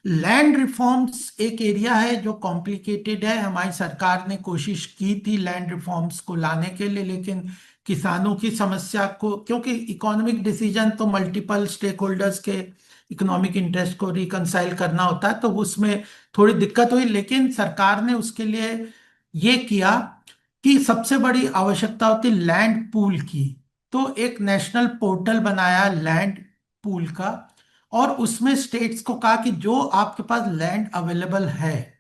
लैंड रिफॉर्म्स एक एरिया है जो कॉम्प्लिकेटेड है। हमारी सरकार ने कोशिश की थी लैंड रिफॉर्म्स को लाने के लिए, लेकिन किसानों की समस्या को, क्योंकि इकोनॉमिक डिसीजन तो मल्टीपल स्टेक होल्डर्स के इकोनॉमिक इंटरेस्ट को रिकंसाइल करना होता है, तो उसमें थोड़ी दिक्कत हुई। लेकिन सरकार ने उसके लिए ये किया कि सबसे बड़ी आवश्यकता होती लैंड पूल की, तो एक नेशनल पोर्टल बनाया लैंड पूल का, और उसमें स्टेट्स को कहा कि जो आपके पास लैंड अवेलेबल है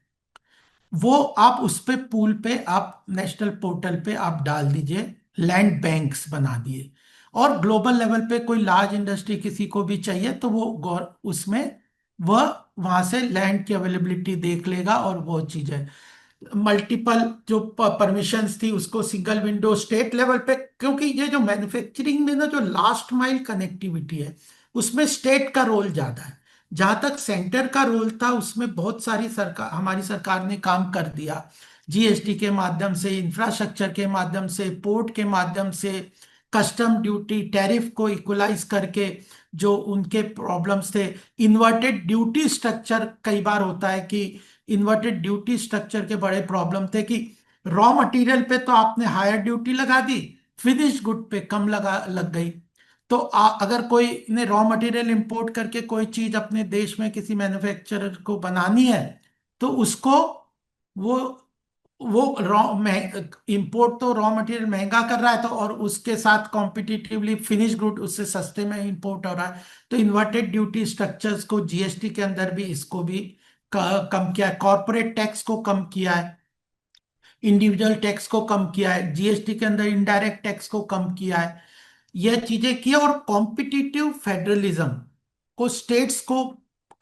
वो आप उस पे पूल पे आप नेशनल पोर्टल पे आप डाल दीजिए, लैंड बैंक्स बना दिए। और ग्लोबल लेवल पे कोई लार्ज इंडस्ट्री किसी को भी चाहिए तो वो गौर उसमें वह वहां से लैंड की अवेलेबिलिटी देख लेगा, और वो चीजें मल्टीपल जो परमिशंस थी उसको सिंगल विंडो स्टेट लेवल पे, क्योंकि ये जो मैन्युफैक्चरिंग में ना जो लास्ट माइल कनेक्टिविटी है उसमें स्टेट का रोल ज्यादा है। जहां तक सेंटर का रोल था उसमें बहुत सारी सरकार, हमारी सरकार ने काम कर दिया। जीएसटी के माध्यम से, इंफ्रास्ट्रक्चर के माध्यम से, पोर्ट के माध्यम से, कस्टम ड्यूटी टैरिफ को इक्वलाइज करके जो उनके प्रॉब्लम्स थे। इन्वर्टेड ड्यूटी स्ट्रक्चर, कई बार होता है कि इन्वर्टेड ड्यूटी स्ट्रक्चर के बड़े प्रॉब्लम थे कि रॉ मटेरियल पे तो आपने हायर ड्यूटी लगा दी, फिनिश गुड पे कम लग गई। तो अगर कोई ने रॉ मटेरियल इंपोर्ट करके कोई चीज अपने देश में किसी मैन्युफैक्चरर को बनानी है, तो उसको वो वो रॉ इंपोर्ट तो रॉ मटेरियल महंगा कर रहा है, तो और उसके साथ कॉम्पिटिटिवली फिनिश गुड उससे सस्ते में इंपोर्ट हो रहा है। तो इन्वर्टेड ड्यूटी स्ट्रक्चर्स को जीएसटी के अंदर भी इसको भी कम किया है, कॉर्पोरेट टैक्स को कम किया है, इंडिविजुअल टैक्स को कम किया है, जीएसटी के अंदर इनडायरेक्ट टैक्स को कम किया है। यह चीजें की, और कॉम्पिटिटिव फेडरलिज्म को स्टेट्स को,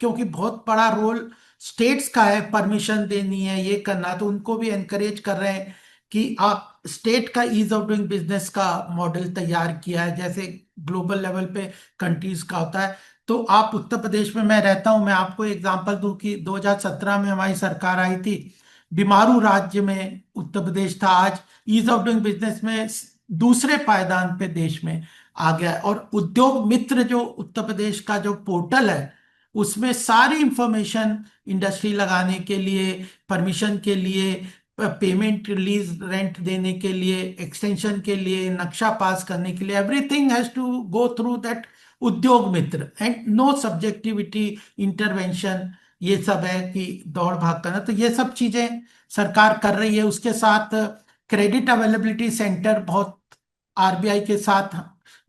क्योंकि बहुत बड़ा रोल स्टेट्स का है, परमिशन देनी है ये करना, तो उनको भी एनकरेज कर रहे हैं कि आप स्टेट का ईज ऑफ डूइंग बिजनेस का मॉडल तैयार किया है, जैसे ग्लोबल लेवल पे कंट्रीज का होता है। तो आप उत्तर प्रदेश में, मैं रहता हूं, मैं आपको एग्जांपल दूं कि 2017 में हमारी सरकार आई थी, बीमारू राज्य में उत्तर प्रदेश था, आज ईज ऑफ डूइंग बिजनेस में दूसरे पायदान पे देश में आ गया है। और उद्योग मित्र जो उत्तर प्रदेश का जो पोर्टल है, उसमें सारी इंफॉर्मेशन इंडस्ट्री लगाने के लिए, परमिशन के लिए, पेमेंट रिलीज रेंट देने के लिए, एक्सटेंशन के लिए, नक्शा पास करने के लिए, everything has to go through that Udyog Mitra, and no subjectivity intervention. ये सब है कि दौड़ भाग करना, तो ये सब चीजें सरकार कर रही है। उसके साथ क्रेडिट अवेलेबिलिटी सेंटर बहुत, आरबीआई के साथ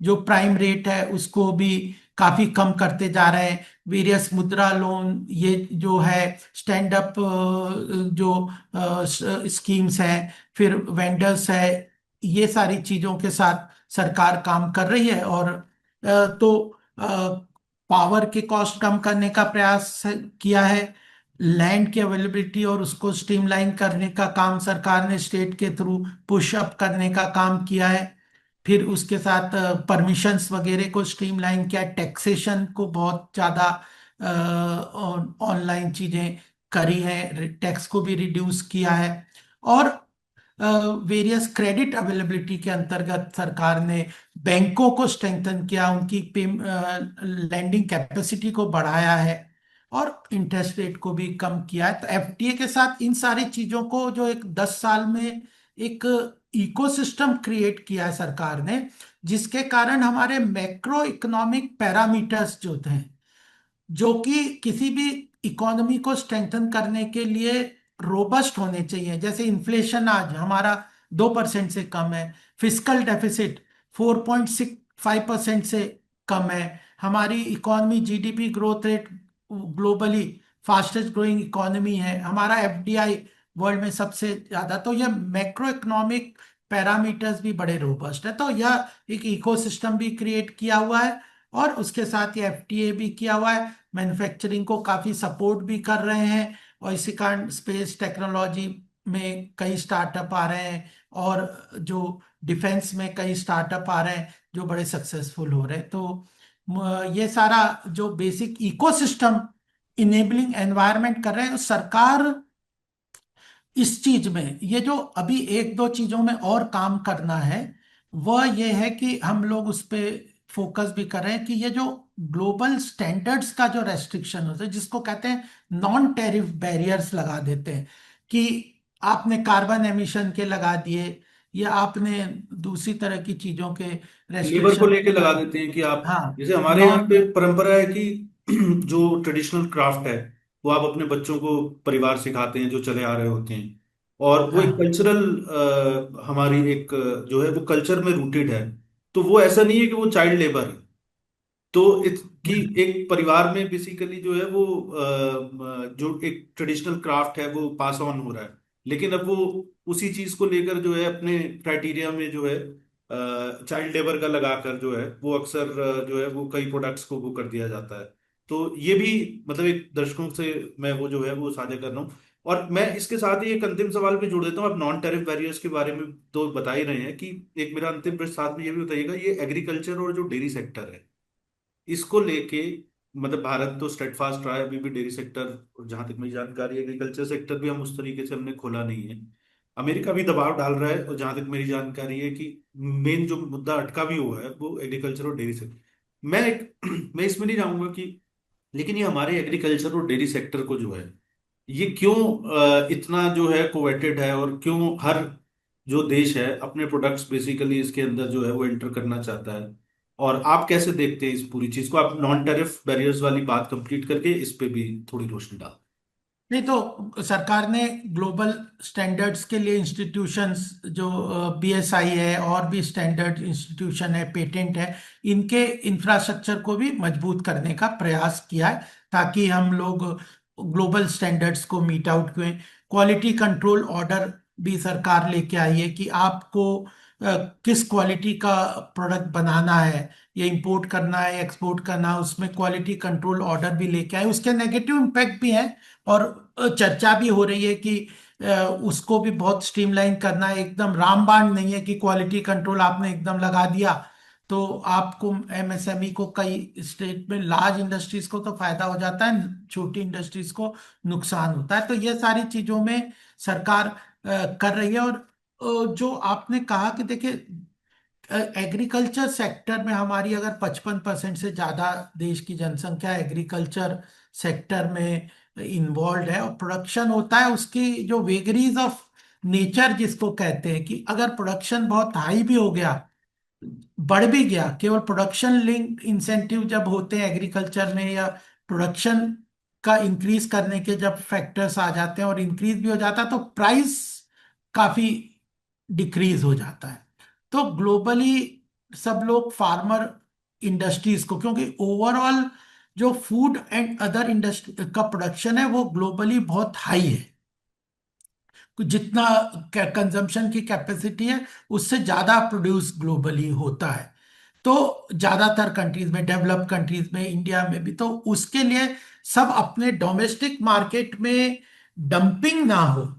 जो प्राइम रेट है उसको भी काफी कम करते जा रहे हैं। वेरियस मुद्रा लोन, ये जो है स्टैंड अप जो स्कीम्स हैं, फिर वेंडर्स है, ये सारी चीजों के साथ सरकार काम कर रही है। और तो पावर के कॉस्ट कम करने का प्रयास किया है, लैंड की अवेलेबिलिटी और उसको स्ट्रीमलाइन करने का काम सरकार ने स्टेट के थ्रू पुश अप करने का काम किया है। फिर उसके साथ परमिशंस वगैरह को स्ट्रीमलाइन किया, टैक्सेशन को बहुत ज़्यादा ऑनलाइन चीज़ें करी हैं, टैक्स को भी रिड्यूस किया है। और वेरियस क्रेडिट अवेलेबिलिटी के अंतर्गत सरकार ने बैंकों को स्ट्रेंथन किया, उनकी लैंडिंग कैपेसिटी को बढ़ाया है, और इंटरेस्ट रेट को भी कम किया है। तो एफटीए के साथ इन सारी चीजों को जो एक 10 साल में एक इकोसिस्टम क्रिएट किया है सरकार ने, जिसके कारण हमारे मैक्रो इकोनॉमिक पैरामीटर्स जो थे, जो कि किसी भी इकोनॉमी को स्ट्रेंथन करने के लिए रोबस्ट होने चाहिए, जैसे इन्फ्लेशन आज हमारा 2% से कम है, फिस्कल डेफिसिट 4.65% से कम है, हमारी economy GDP growth rate globally fastest growing economy है, हमारा एफडीआई वर्ल्ड में सबसे ज्यादा। तो यह मैक्रो इकोनॉमिक पैरामीटर्स भी बड़े रोबस्ट है, तो यह एक इकोसिस्टम भी क्रिएट किया हुआ है। और उसके साथ ये एफटीए भी किया हुआ है, मैन्युफैक्चरिंग को काफी सपोर्ट भी कर रहे हैं, और इसी कारण स्पेस टेक्नोलॉजी में कई स्टार्टअप आ रहे हैं, और जो डिफेंस में कई स्टार्टअप आ रहे हैं जो बड़े सक्सेसफुल हो रहे हैं। तो ये सारा जो बेसिक इकोसिस्टम इनेबलिंग एनवायरनमेंट कर रहे हैं, तो सरकार इस चीज में ये जो अभी एक दो चीजों में और काम करना है, वह ये है कि हम लोग उस पे फोकस भी कर रहे हैं कि ये जो ग्लोबल स्टैंडर्ड्स का जो रेस्ट्रिक्शन होता है, जिसको कहते हैं नॉन टैरिफ बैरियर्स लगा देते हैं, कि आपने कार्बन एमिशन के लगा दिए, या आपने दूसरी तरह की चीजों के लेबर को रेस्ट्रिक्शन लेके लगा लगा दिए। देते हैं कि आप, हाँ, जैसे हमारे यहाँ नॉन, पे परंपरा है कि जो ट्रेडिशनल क्राफ्ट है वो आप अपने बच्चों को परिवार सिखाते हैं जो चले आ रहे होते हैं, और वो एक हाँ कल्चरल, हमारी एक जो है वो कल्चर में रूटेड है। तो वो ऐसा नहीं है कि वो चाइल्ड लेबर है। तो कि एक परिवार में बेसिकली जो है वो जो एक ट्रेडिशनल क्राफ्ट है वो पास ऑन हो रहा है, लेकिन अब वो उसी चीज को लेकर जो है अपने क्राइटेरिया में जो है चाइल्ड लेबर का लगाकर जो है वो अक्सर जो है वो कई प्रोडक्ट्स को वो कर दिया जाता है। तो ये भी मतलब एक दर्शकों से मैं वो जो है वो साझा कर रहा हूँ। और मैं इसके साथ ही एक अंतिम सवाल भी जोड़ देता हूँ। आप नॉन टैरिफ बैरियर्स के बारे में तो बता ही रहे हैं, कि एक मेरा अंतिम प्रश्न साथ में ये भी बताइएगा, ये एग्रीकल्चर और जो डेयरी सेक्टर है इसको लेके, मतलब भारत तो स्टेडफास्ट रहा है अभी भी डेयरी सेक्टर, और जहां तक मेरी जानकारी एग्रीकल्चर सेक्टर भी हम उस तरीके से हमने खोला नहीं है। अमेरिका भी दबाव डाल रहा है, और जहां तक मेरी जानकारी है कि मेन जो मुद्दा अटका भी हुआ है वो एग्रीकल्चर और डेयरी सेक्टर। मैं एक मैं इसमें नहीं जाऊंगा कि, लेकिन ये हमारे एग्रीकल्चर और डेयरी सेक्टर को जो है ये क्यों इतना जो है कोवेटेड है, और क्यों हर जो देश है अपने प्रोडक्ट्स बेसिकली इसके अंदर जो है वो एंटर करना चाहता है। और आप कैसे देखते हैं इस पूरी चीज को? आप नॉन टैरिफ बैरियर्स वाली बात कंप्लीट करके इस पे भी थोड़ी रोशनी डाल। नहीं तो सरकार ने ग्लोबल स्टैंडर्ड्स के लिए इंस्टीट्यूशंस जो बीएसआई है और भी स्टैंडर्ड इंस्टीट्यूशन है, पेटेंट है, इनके इंफ्रास्ट्रक्चर को भी मजबूत करने का प्रयास किया है ताकि हम लोग ग्लोबल स्टैंडर्ड्स को मीट आउट करें। क्वालिटी कंट्रोल ऑर्डर भी सरकार लेके आई है कि आपको किस क्वालिटी का प्रोडक्ट बनाना है, ये इंपोर्ट करना है एक्सपोर्ट करना है, उसमें क्वालिटी कंट्रोल ऑर्डर भी लेके आए। उसके नेगेटिव इम्पैक्ट भी है और चर्चा भी हो रही है कि उसको भी बहुत स्ट्रीमलाइन करना है। एकदम रामबाण नहीं है कि क्वालिटी कंट्रोल आपने एकदम लगा दिया तो आपको एमएसएमई को, कई स्टेट में लार्ज इंडस्ट्रीज को तो फायदा हो जाता है, छोटी इंडस्ट्रीज को नुकसान होता है। तो ये सारी चीजों में सरकार कर रही है। और जो आपने कहा कि देखिए एग्रीकल्चर सेक्टर में हमारी अगर 55% से ज्यादा देश की जनसंख्या एग्रीकल्चर सेक्टर में इन्वॉल्व है और प्रोडक्शन होता है, उसकी जो वेगरीज ऑफ नेचर जिसको कहते हैं कि अगर प्रोडक्शन बहुत हाई भी हो गया, बढ़ भी गया, केवल प्रोडक्शन लिंक इंसेंटिव जब होते हैं एग्रीकल्चर में, या प्रोडक्शन का इंक्रीज करने के जब फैक्टर्स आ जाते हैं और इंक्रीज भी हो जाता है तो प्राइस काफी डिक्रीज हो जाता है। तो ग्लोबली सब लोग फार्मर इंडस्ट्रीज को, क्योंकि ओवरऑल जो फूड एंड अदर इंडस्ट्री का प्रोडक्शन है वो ग्लोबली बहुत हाई है, जितना कंजम्पशन की कैपेसिटी है उससे ज्यादा प्रोड्यूस ग्लोबली होता है। तो ज्यादातर कंट्रीज में, डेवलप्ड कंट्रीज में, इंडिया में भी, तो उसके लिए सब अपने डोमेस्टिक मार्केट में डंपिंग ना हो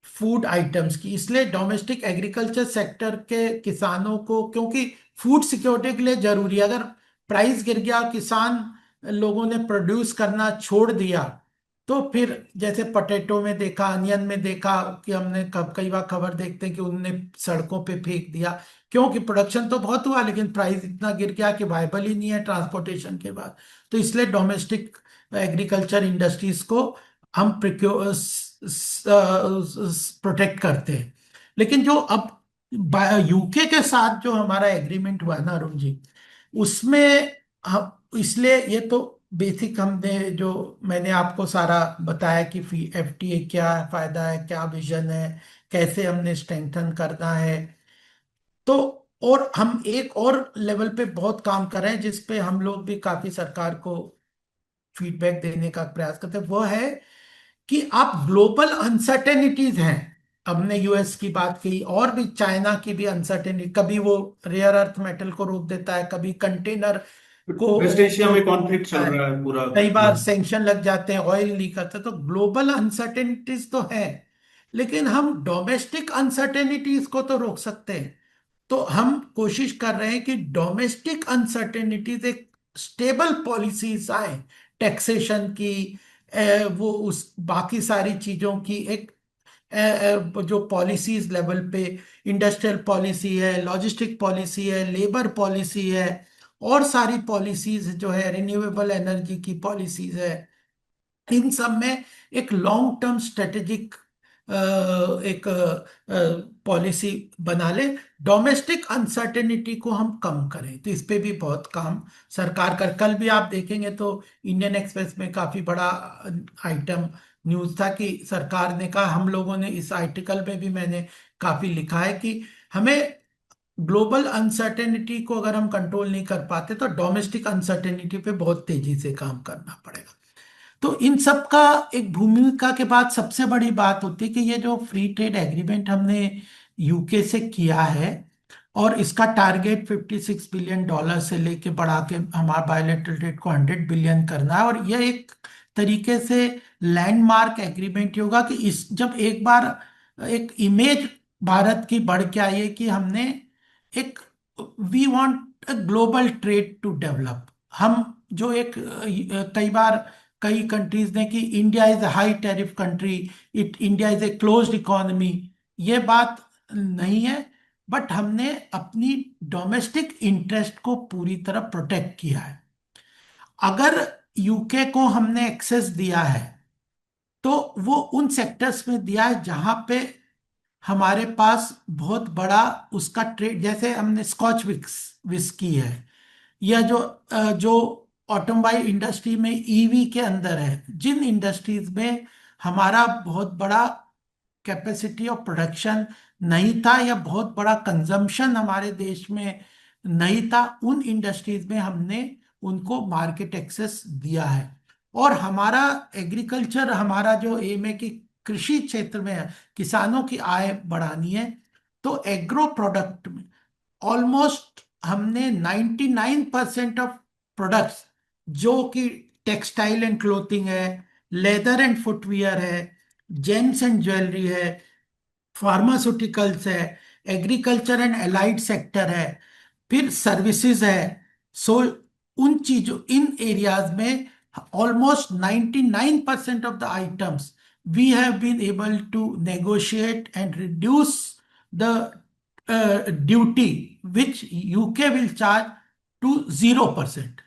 फूड आइटम्स की, इसलिए डोमेस्टिक एग्रीकल्चर सेक्टर के किसानों को, क्योंकि फूड सिक्योरिटी के लिए जरूरी है, अगर प्राइस गिर गया, किसान लोगों ने प्रोड्यूस करना छोड़ दिया, तो फिर जैसे पोटैटो में देखा, अनियन में देखा कि हमने कई बार खबर देखते हैं कि उनने सड़कों पे फेंक दिया, क्योंकि प्रोडक्शन तो बहुत हुआ लेकिन प्राइस इतना गिर गया कि वायबल ही नहीं है ट्रांसपोर्टेशन के बाद। तो इसलिए डोमेस्टिक एग्रीकल्चर इंडस्ट्रीज को हम प्रोटेक्ट करते हैं। लेकिन जो अब यूके के साथ जो हमारा एग्रीमेंट हुआ ना अरुण जी, उसमें हम इसलिए ये तो बेसिक हमने जो मैंने आपको सारा बताया कि एफटीए क्या फायदा है, क्या विजन है, कैसे हमने स्ट्रेंथन करना है। तो और हम एक और लेवल पे बहुत काम कर रहे हैं जिस पे हम लोग भी काफी सरकार को फीडबैक देने का प्रयास करते हैं, वो है कि आप ग्लोबल अनसर्टेनिटीज हैं। हमने यूएस की बात की और भी चाइना की भी अनसर्टेनिटी, कभी वो रेयर अर्थ मेटल को रोक देता है, कभी कंटेनर को वेस्ट एशिया वो में रोक कॉन्फ्लिक्ट देता चल है, रहा है पूरा। कई बार सैंक्शन लग जाते हैं, ऑयल लीक करता है। तो ग्लोबल अनसर्टेनिटीज तो है, लेकिन हम डोमेस्टिक अनसर्टेनिटीज को तो रोक सकते हैं। तो हम कोशिश कर रहे हैं कि डोमेस्टिक अनसर्टेनिटीज एक स्टेबल पॉलिसीज आए, टैक्सेशन की, वो उस बाकी सारी चीजों की एक जो पॉलिसीज लेवल पे, इंडस्ट्रियल पॉलिसी है, लॉजिस्टिक पॉलिसी है, लेबर पॉलिसी है, और सारी पॉलिसीज जो है, रिन्यूएबल एनर्जी की पॉलिसीज है, इन सब में एक लॉन्ग टर्म स्ट्रेटेजिक एक पॉलिसी बना ले, डोमेस्टिक अनसर्टेनिटी को हम कम करें। तो इस पे भी बहुत काम सरकार कर, कल भी आप देखेंगे तो इंडियन एक्सप्रेस में काफी बड़ा आइटम न्यूज था कि सरकार ने कहा, हम लोगों ने इस आर्टिकल में भी मैंने काफी लिखा है कि हमें ग्लोबल अनसर्टेनिटी को अगर हम कंट्रोल नहीं कर पाते तो डोमेस्टिक अनसर्टेनिटी पे बहुत तेजी से काम करना पड़ेगा। तो इन सब का एक भूमिका के बाद सबसे बड़ी बात होती है कि ये जो फ्री ट्रेड एग्रीमेंट हमने यूके से किया है, और इसका टारगेट $56 बिलियन से लेके बढ़ा के हमारा बायोलेटरल ट्रेड को 100 बिलियन करना है। और यह एक तरीके से लैंडमार्क एग्रीमेंट होगा कि इस जब एक बार एक इमेज भारत की बढ़ के आई है कि हमने एक we want a global trade to develop. हम जो एक कई बार कई कंट्रीज ने कि India is a high tariff country, India is a closed economy, ये बात नहीं है। बट हमने अपनी डोमेस्टिक इंटरेस्ट को पूरी तरह प्रोटेक्ट किया है। अगर यूके को हमने एक्सेस दिया है तो वो उन सेक्टर्स में दिया है जहां पे हमारे पास बहुत बड़ा उसका ट्रेड, जैसे हमने स्कॉच विस्की है, या जो ऑटोमोबाइल इंडस्ट्री में ईवी के अंदर है, जिन इंडस्ट्रीज में हमारा बहुत बड़ा कैपेसिटी ऑफ प्रोडक्शन नहीं था या बहुत बड़ा कंजम्पशन हमारे देश में नहीं था, उन इंडस्ट्रीज में हमने उनको मार्केट एक्सेस दिया है। और हमारा एग्रीकल्चर, हमारा जो एम है कि कृषि क्षेत्र में है, किसानों की आय बढ़ानी है, तो एग्रो प्रोडक्ट में ऑलमोस्ट हमने 99% ऑफ प्रोडक्ट्स, जो कि टेक्सटाइल एंड क्लोथिंग है, लेदर एंड फुटवियर है, जेम्स एंड ज्वेलरी है, फार्मास्यूटिकल्स है, एग्रीकल्चर एंड एलाइड सेक्टर है, फिर सर्विसेज है। सो उन चीजों, इन एरियाज में almost 99% of the items we have been able to negotiate and reduce the duty which UK will charge to 0%।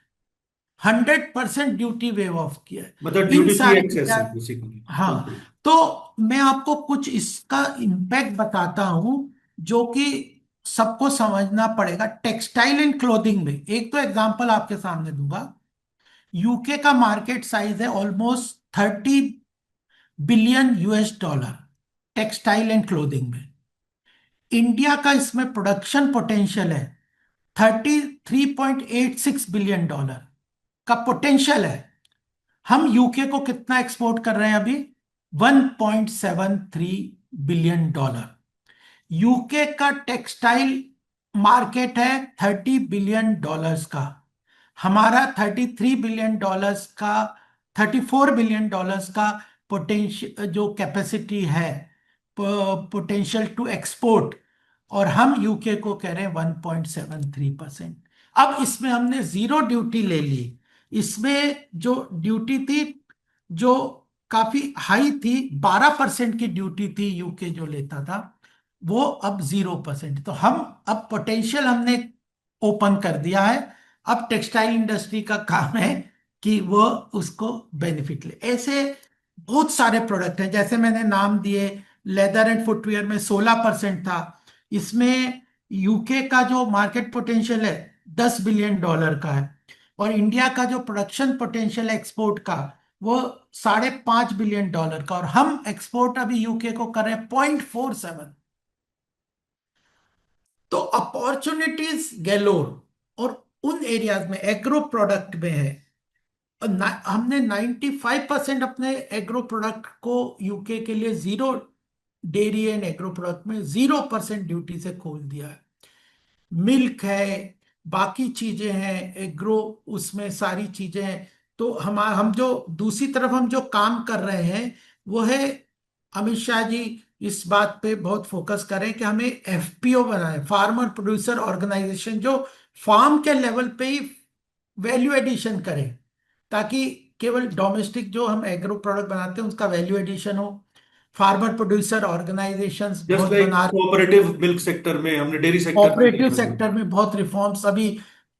100% duty waive off किया है मतलब इन ड्यूटी फ्री सारे एक्सेस है एरिया। बेसिकली। हाँ, तो मैं आपको कुछ इसका इम्पैक्ट बताता हूं जो कि सबको समझना पड़ेगा। टेक्सटाइल एंड क्लोथिंग में एक तो एग्जांपल आपके सामने दूंगा। यूके का मार्केट साइज है almost $30 billion textile and clothing में। इंडिया का इसमें प्रोडक्शन पोटेंशियल है $33.86 बिलियन का पोटेंशियल है। हम यूके को कितना एक्सपोर्ट कर रहे हैं अभी? $1.73 बिलियन। यूके का टेक्सटाइल मार्केट है $30 बिलियन का। हमारा $33 बिलियन का, $34 बिलियन का पोटेंशियल जो कैपेसिटी है, पोटेंशियल टू एक्सपोर्ट, और हम यूके को कह रहे हैं 1.73%। अब इसमें हमने जीरो ड्यूटी ले ली। इसमें जो ड्यूटी थी, जो काफी हाई थी, 12% की ड्यूटी थी यूके जो लेता था, वो अब 0%। तो हम अब पोटेंशियल हमने ओपन कर दिया है। अब टेक्सटाइल इंडस्ट्री का काम है कि वो उसको बेनिफिट ले। ऐसे बहुत सारे प्रोडक्ट हैं, जैसे मैंने नाम दिए, लेदर एंड फुटवियर में 16% था। इसमें यूके का जो मार्केट पोटेंशियल है $10 बिलियन का है, और इंडिया का जो प्रोडक्शन पोटेंशियल है एक्सपोर्ट का, वो $5.5 बिलियन का, और हम एक्सपोर्ट अभी यूके को कर रहे हैं 0.47। तो अपॉर्चुनिटीज गैलोर। और उन एरियाज में एग्रो प्रोडक्ट में है, और हमने 95% अपने एग्रो प्रोडक्ट को यूके के लिए zero, dairy and agro product में 0% ड्यूटी से खोल दिया है। मिल्क है, बाकी चीजें हैं एग्रो, उसमें सारी चीजें हैं। तो हम जो दूसरी तरफ हम जो काम कर रहे हैं वो है, अमित शाह जी इस बात पे बहुत फोकस करें कि हमें एफपीओ बनाए, फार्मर प्रोड्यूसर ऑर्गेनाइजेशन, जो फार्म के लेवल पे ही वैल्यू एडिशन करें, ताकि केवल डोमेस्टिक जो हम एग्रो प्रोडक्ट बनाते हैं उसका वैल्यू एडिशन हो। फार्मर प्रोड्यूसर ऑर्गेनाइजेशंस जस्ट बहुत लाइक बना, कोऑपरेटिव मिल्क सेक्टर में हमने डेयरी सेक्टर में कोऑपरेटिव किया था। सेक्टर में बहुत रिफॉर्म्स अभी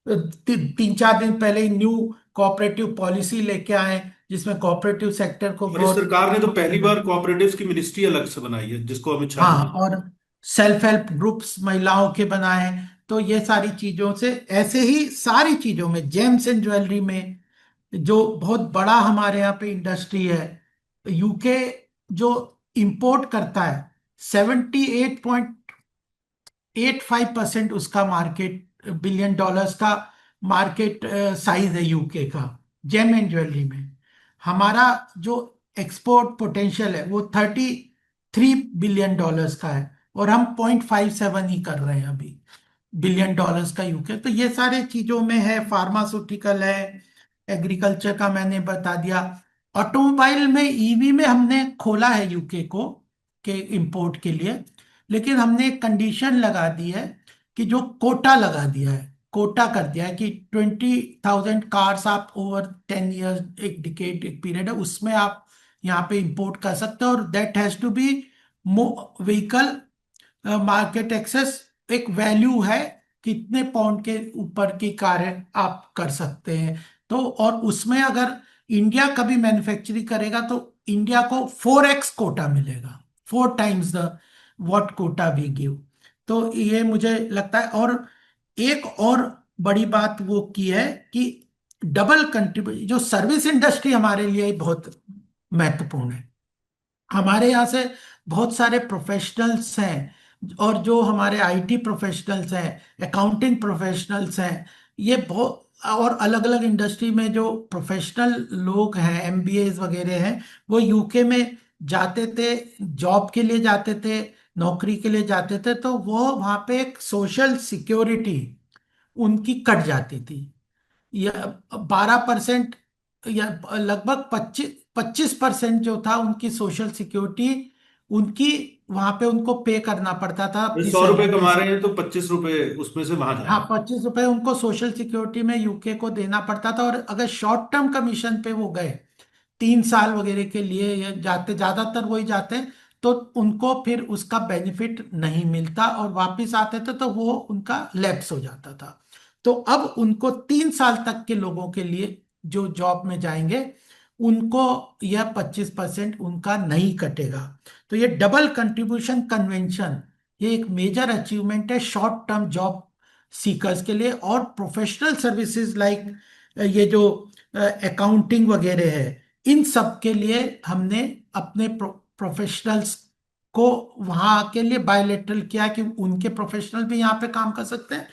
3-4 दिन पहले ही न्यू कोऑपरेटिव पॉलिसी लेके आए, जिसमें कोऑपरेटिव सेक्टर को हमारी बहुत सरकार ने तो पहली बढ़ाया बार है। कोऑपरेटिव्स की मिनिस्ट्री अलग से बनाई है, जिसको अमित शाह हाँ, जी। और सेल्फ हेल्प ग्रुप्स महिलाओं के बनाए। तो ये सारी चीजों से, ऐसे ही सारी चीजों में, जेम्स एंड ज्वेलरी में जो बहुत बड़ा हमारे यहाँ पे इंडस्ट्री है, यूके जो इंपोर्ट करता है 78.5 85% उसका मार्केट, $1 बिलियन का मार्केट साइज है यूके का जेम एंड ज्वेलरी में। हमारा जो एक्सपोर्ट पोटेंशियल है वो $33 बिलियन का है, और हम 0.57 ही कर रहे हैं अभी $1 बिलियन का यूके। तो ये सारे चीजों में है, फार्मास्यूटिकल है, एग्रीकल्चर का मैंने बता दिया। ऑटोमोबाइल में, ईवी में हमने खोला है यूके को के इंपोर्ट के लिए, लेकिन हमने एक कंडीशन लगा दी है कि जो कोटा लगा दिया है, कोटा कर दिया है कि 20,000 कार्स आप ओवर 10 ईयर्स, एक डिकेड, एक पीरियड है उसमें आप यहाँ पे इंपोर्ट कर सकते हो, और that has to be vehicle market access, एक वैल्यू है कितने पाउंड के ऊपर की कारें आप कर सकते हैं। तो और उसमें अगर इंडिया कभी मैन्युफैक्चरिंग करेगा तो इंडिया को 4x कोटा मिलेगा, 4 times the what quota we give. तो ये मुझे लगता है। और एक और बड़ी बात वो की है कि डबल कंट्रीब्यूशन, जो सर्विस इंडस्ट्री हमारे लिए बहुत महत्वपूर्ण है। हमारे यहाँ से बहुत सारे प्रोफेशनल्स हैं, और जो हमारे आईटी प्रोफेशनल्स हैं, अकाउंटिंग प्रोफेशनल्स हैं, ये बहुत, और अलग अलग इंडस्ट्री में जो प्रोफेशनल लोग हैं, एमबीएस वगैरह हैं, वो यूके में जाते थे, जॉब के लिए जाते थे, नौकरी के लिए जाते थे, तो वो वहाँ पे एक सोशल सिक्योरिटी उनकी कट जाती थी। या 12% या लगभग 25% जो था उनकी सोशल सिक्योरिटी, उनकी वहां पे उनको पे करना पड़ता था ये अपनी 100 रुपए सैलरी में कमा से। रहे हैं तो 25 रुपए उसमें से वहां हाँ, जाएंगे। 25 रुपए उनको सोशल सिक्योरिटी में यूके को देना पड़ता था, और अगर शॉर्ट टर्म कमीशन पे वो गए 3 साल वगैरह के लिए, या जाते, ज्यादातर वही जाते हैं, तो उनको फिर उसका बेनिफिट नहीं मिलता, और वापस आते थे तो वो उनका लैप्स हो जाता था। तो अब उनको 3 साल तक के लोगों के लिए जो जॉब में जाएंगे, उनको यह 25% उनका नहीं कटेगा। तो ये डबल कंट्रीब्यूशन कन्वेंशन, ये एक मेजर अचीवमेंट है शॉर्ट टर्म जॉब सीकर्स के लिए। और प्रोफेशनल सर्विसेज लाइक ये जो अकाउंटिंग वगैरह है, इन सब के लिए हमने अपने प्रोफेशनल्स को वहां के लिए बायोलेटरल किया कि उनके प्रोफेशनल भी यहाँ पे काम कर सकते हैं,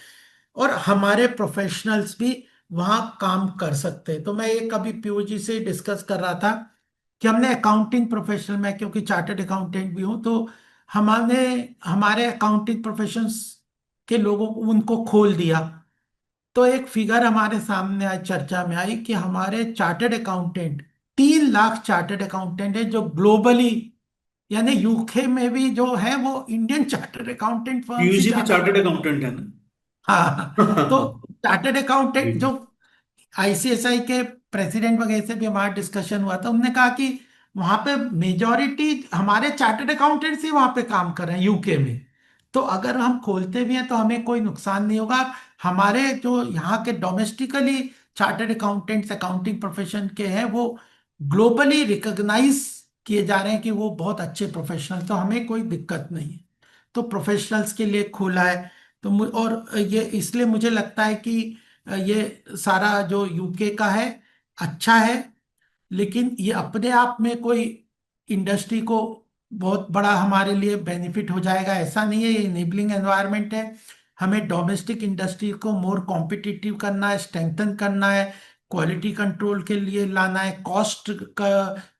और हमारे प्रोफेशनल्स भी वहाँ काम कर सकते हैं। तो मैं एक अभी पीयू जी से डिस्कस कर रहा था कि हमने अकाउंटिंग प्रोफेशनल, मैं क्योंकि चार्टर्ड अकाउंटेंट भी हूँ, तो हमने हमारे अकाउंटिंग प्रोफेशंस के लोगों को, उनको खोल दिया। तो एक फिगर हमारे सामने आज चर्चा में आई कि हमारे chartered accountant, 3 lakh chartered accountant है जो ग्लोबली, यानी यूके में भी जो है वो इंडियन चार्टर्ड अकाउंटेंट फर्म ही पीयूसी भी ज्यादा चार्टर्ड है। अकाउंटेंट है हाँ। तो ना। चार्टर्ड अकाउंटेंट जो जी। आईसीएसआई के प्रेसिडेंट वगैरह से भी हमारा डिस्कशन हुआ था, उन्होंने कहा कि वहां पे मेजॉरिटी हमारे चार्टर्ड अकाउंटेंट्स ही वहां पे काम कर रहे हैं यूके में। तो अगर हम खोलते भी हैं तो हमें कोई नुकसान नहीं होगा। हमारे जो यहाँ के domestically chartered accountants accounting profession के हैं, वो ग्लोबली रिकॉग्नाइज किए जा रहे हैं कि वो बहुत अच्छे प्रोफेशनल, तो हमें कोई दिक्कत नहीं है। तो प्रोफेशनल्स के लिए खोला है। तो और ये इसलिए मुझे लगता है कि ये सारा जो यूके का है अच्छा है, लेकिन ये अपने आप में कोई इंडस्ट्री को बहुत बड़ा हमारे लिए बेनिफिट हो जाएगा ऐसा नहीं है। ये इनेबलिंग एनवायरनमेंट है। हमें डोमेस्टिक इंडस्ट्री को मोर कॉम्पिटिटिव करना है, स्ट्रेंथन करना है, क्वालिटी कंट्रोल के लिए लाना है, कॉस्ट का,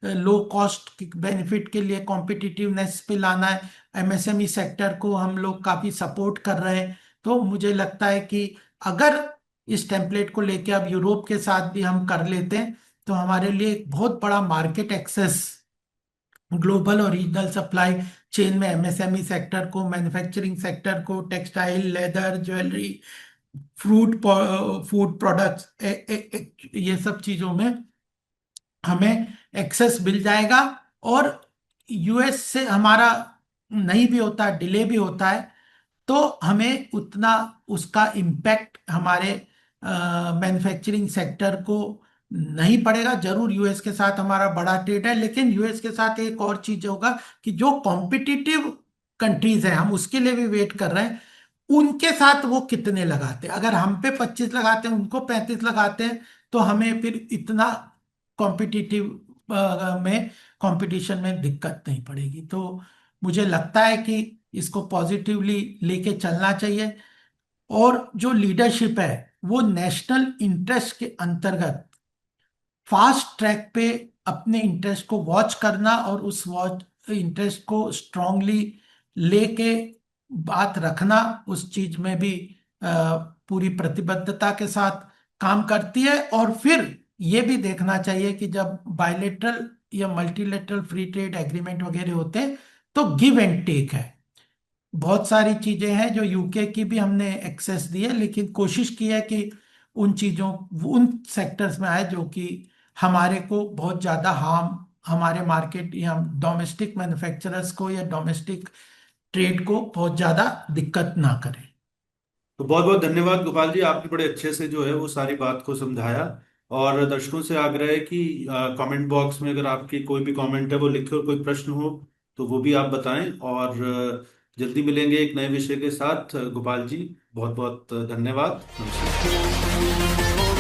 लो कॉस्ट बेनिफिट के लिए कॉम्पिटिटिवनेस पे लाना है। एमएसएमई सेक्टर को हम लोग काफी सपोर्ट कर रहे हैं। तो मुझे लगता है कि अगर इस टेम्पलेट को लेके अब यूरोप के साथ भी हम कर लेते हैं, तो हमारे लिए एक बहुत बड़ा मार्केट एक्सेस, ग्लोबल और रीजनल सप्लाई चेन में एमएसएमई सेक्टर को, मैन्युफैक्चरिंग सेक्टर को, textile, leather, jewellery, fruit, food products, ये सब चीजों में हमें एक्सेस मिल जाएगा। और यूएस से हमारा नहीं भी होता, डिले भी होता है, तो हमें उतना उसका इम्पैक्ट हमारे मैन्युफैक्चरिंग सेक्टर को नहीं पड़ेगा। जरूर यूएस के साथ हमारा बड़ा ट्रेड है, लेकिन यूएस के साथ एक और चीज होगा कि जो कॉम्पिटिटिव कंट्रीज हैं, हम उसके लिए भी वेट कर रहे हैं, उनके साथ वो कितने लगाते हैं। अगर हम पे 25 लगाते हैं, उनको 35 लगाते हैं, तो हमें फिर इतना कॉम्पिटिटिव में, कंपटीशन में दिक्कत नहीं पड़ेगी। तो मुझे लगता है कि इसको पॉजिटिवली लेके चलना चाहिए। और जो लीडरशिप है वो नेशनल इंटरेस्ट के अंतर्गत फास्ट ट्रैक पे अपने इंटरेस्ट को वॉच करना और उस वॉच इंटरेस्ट को स्ट्रांगली लेके बात रखना, उस चीज में भी पूरी प्रतिबद्धता के साथ काम करती है। और फिर ये भी देखना चाहिए कि जब बायलेटरल या मल्टीलेटरल फ्री ट्रेड एग्रीमेंट वगैरह होते हैं तो गिव एंड टेक है। बहुत सारी चीजें हैं जो यूके की भी हमने एक्सेस दी है, लेकिन कोशिश की है कि उन चीजों, उन सेक्टर्स में आए जो कि हमारे को बहुत ज्यादा हार्म, हमारे मार्केट या डोमेस्टिक मैन्युफैक्चरर्स को या डोमेस्टिक ट्रेड को बहुत ज्यादा दिक्कत ना करे। तो बहुत बहुत धन्यवाद गोपाल जी, आपने बड़े अच्छे से जो है वो सारी बात को समझाया। और दर्शकों से आग्रह है कि कमेंट बॉक्स में अगर आपकी कोई भी कमेंट है वो लिखे, और कोई प्रश्न हो तो वो भी आप बताएं। और जल्दी मिलेंगे एक नए विषय के साथ। गोपाल जी बहुत बहुत धन्यवाद, नमस्कार।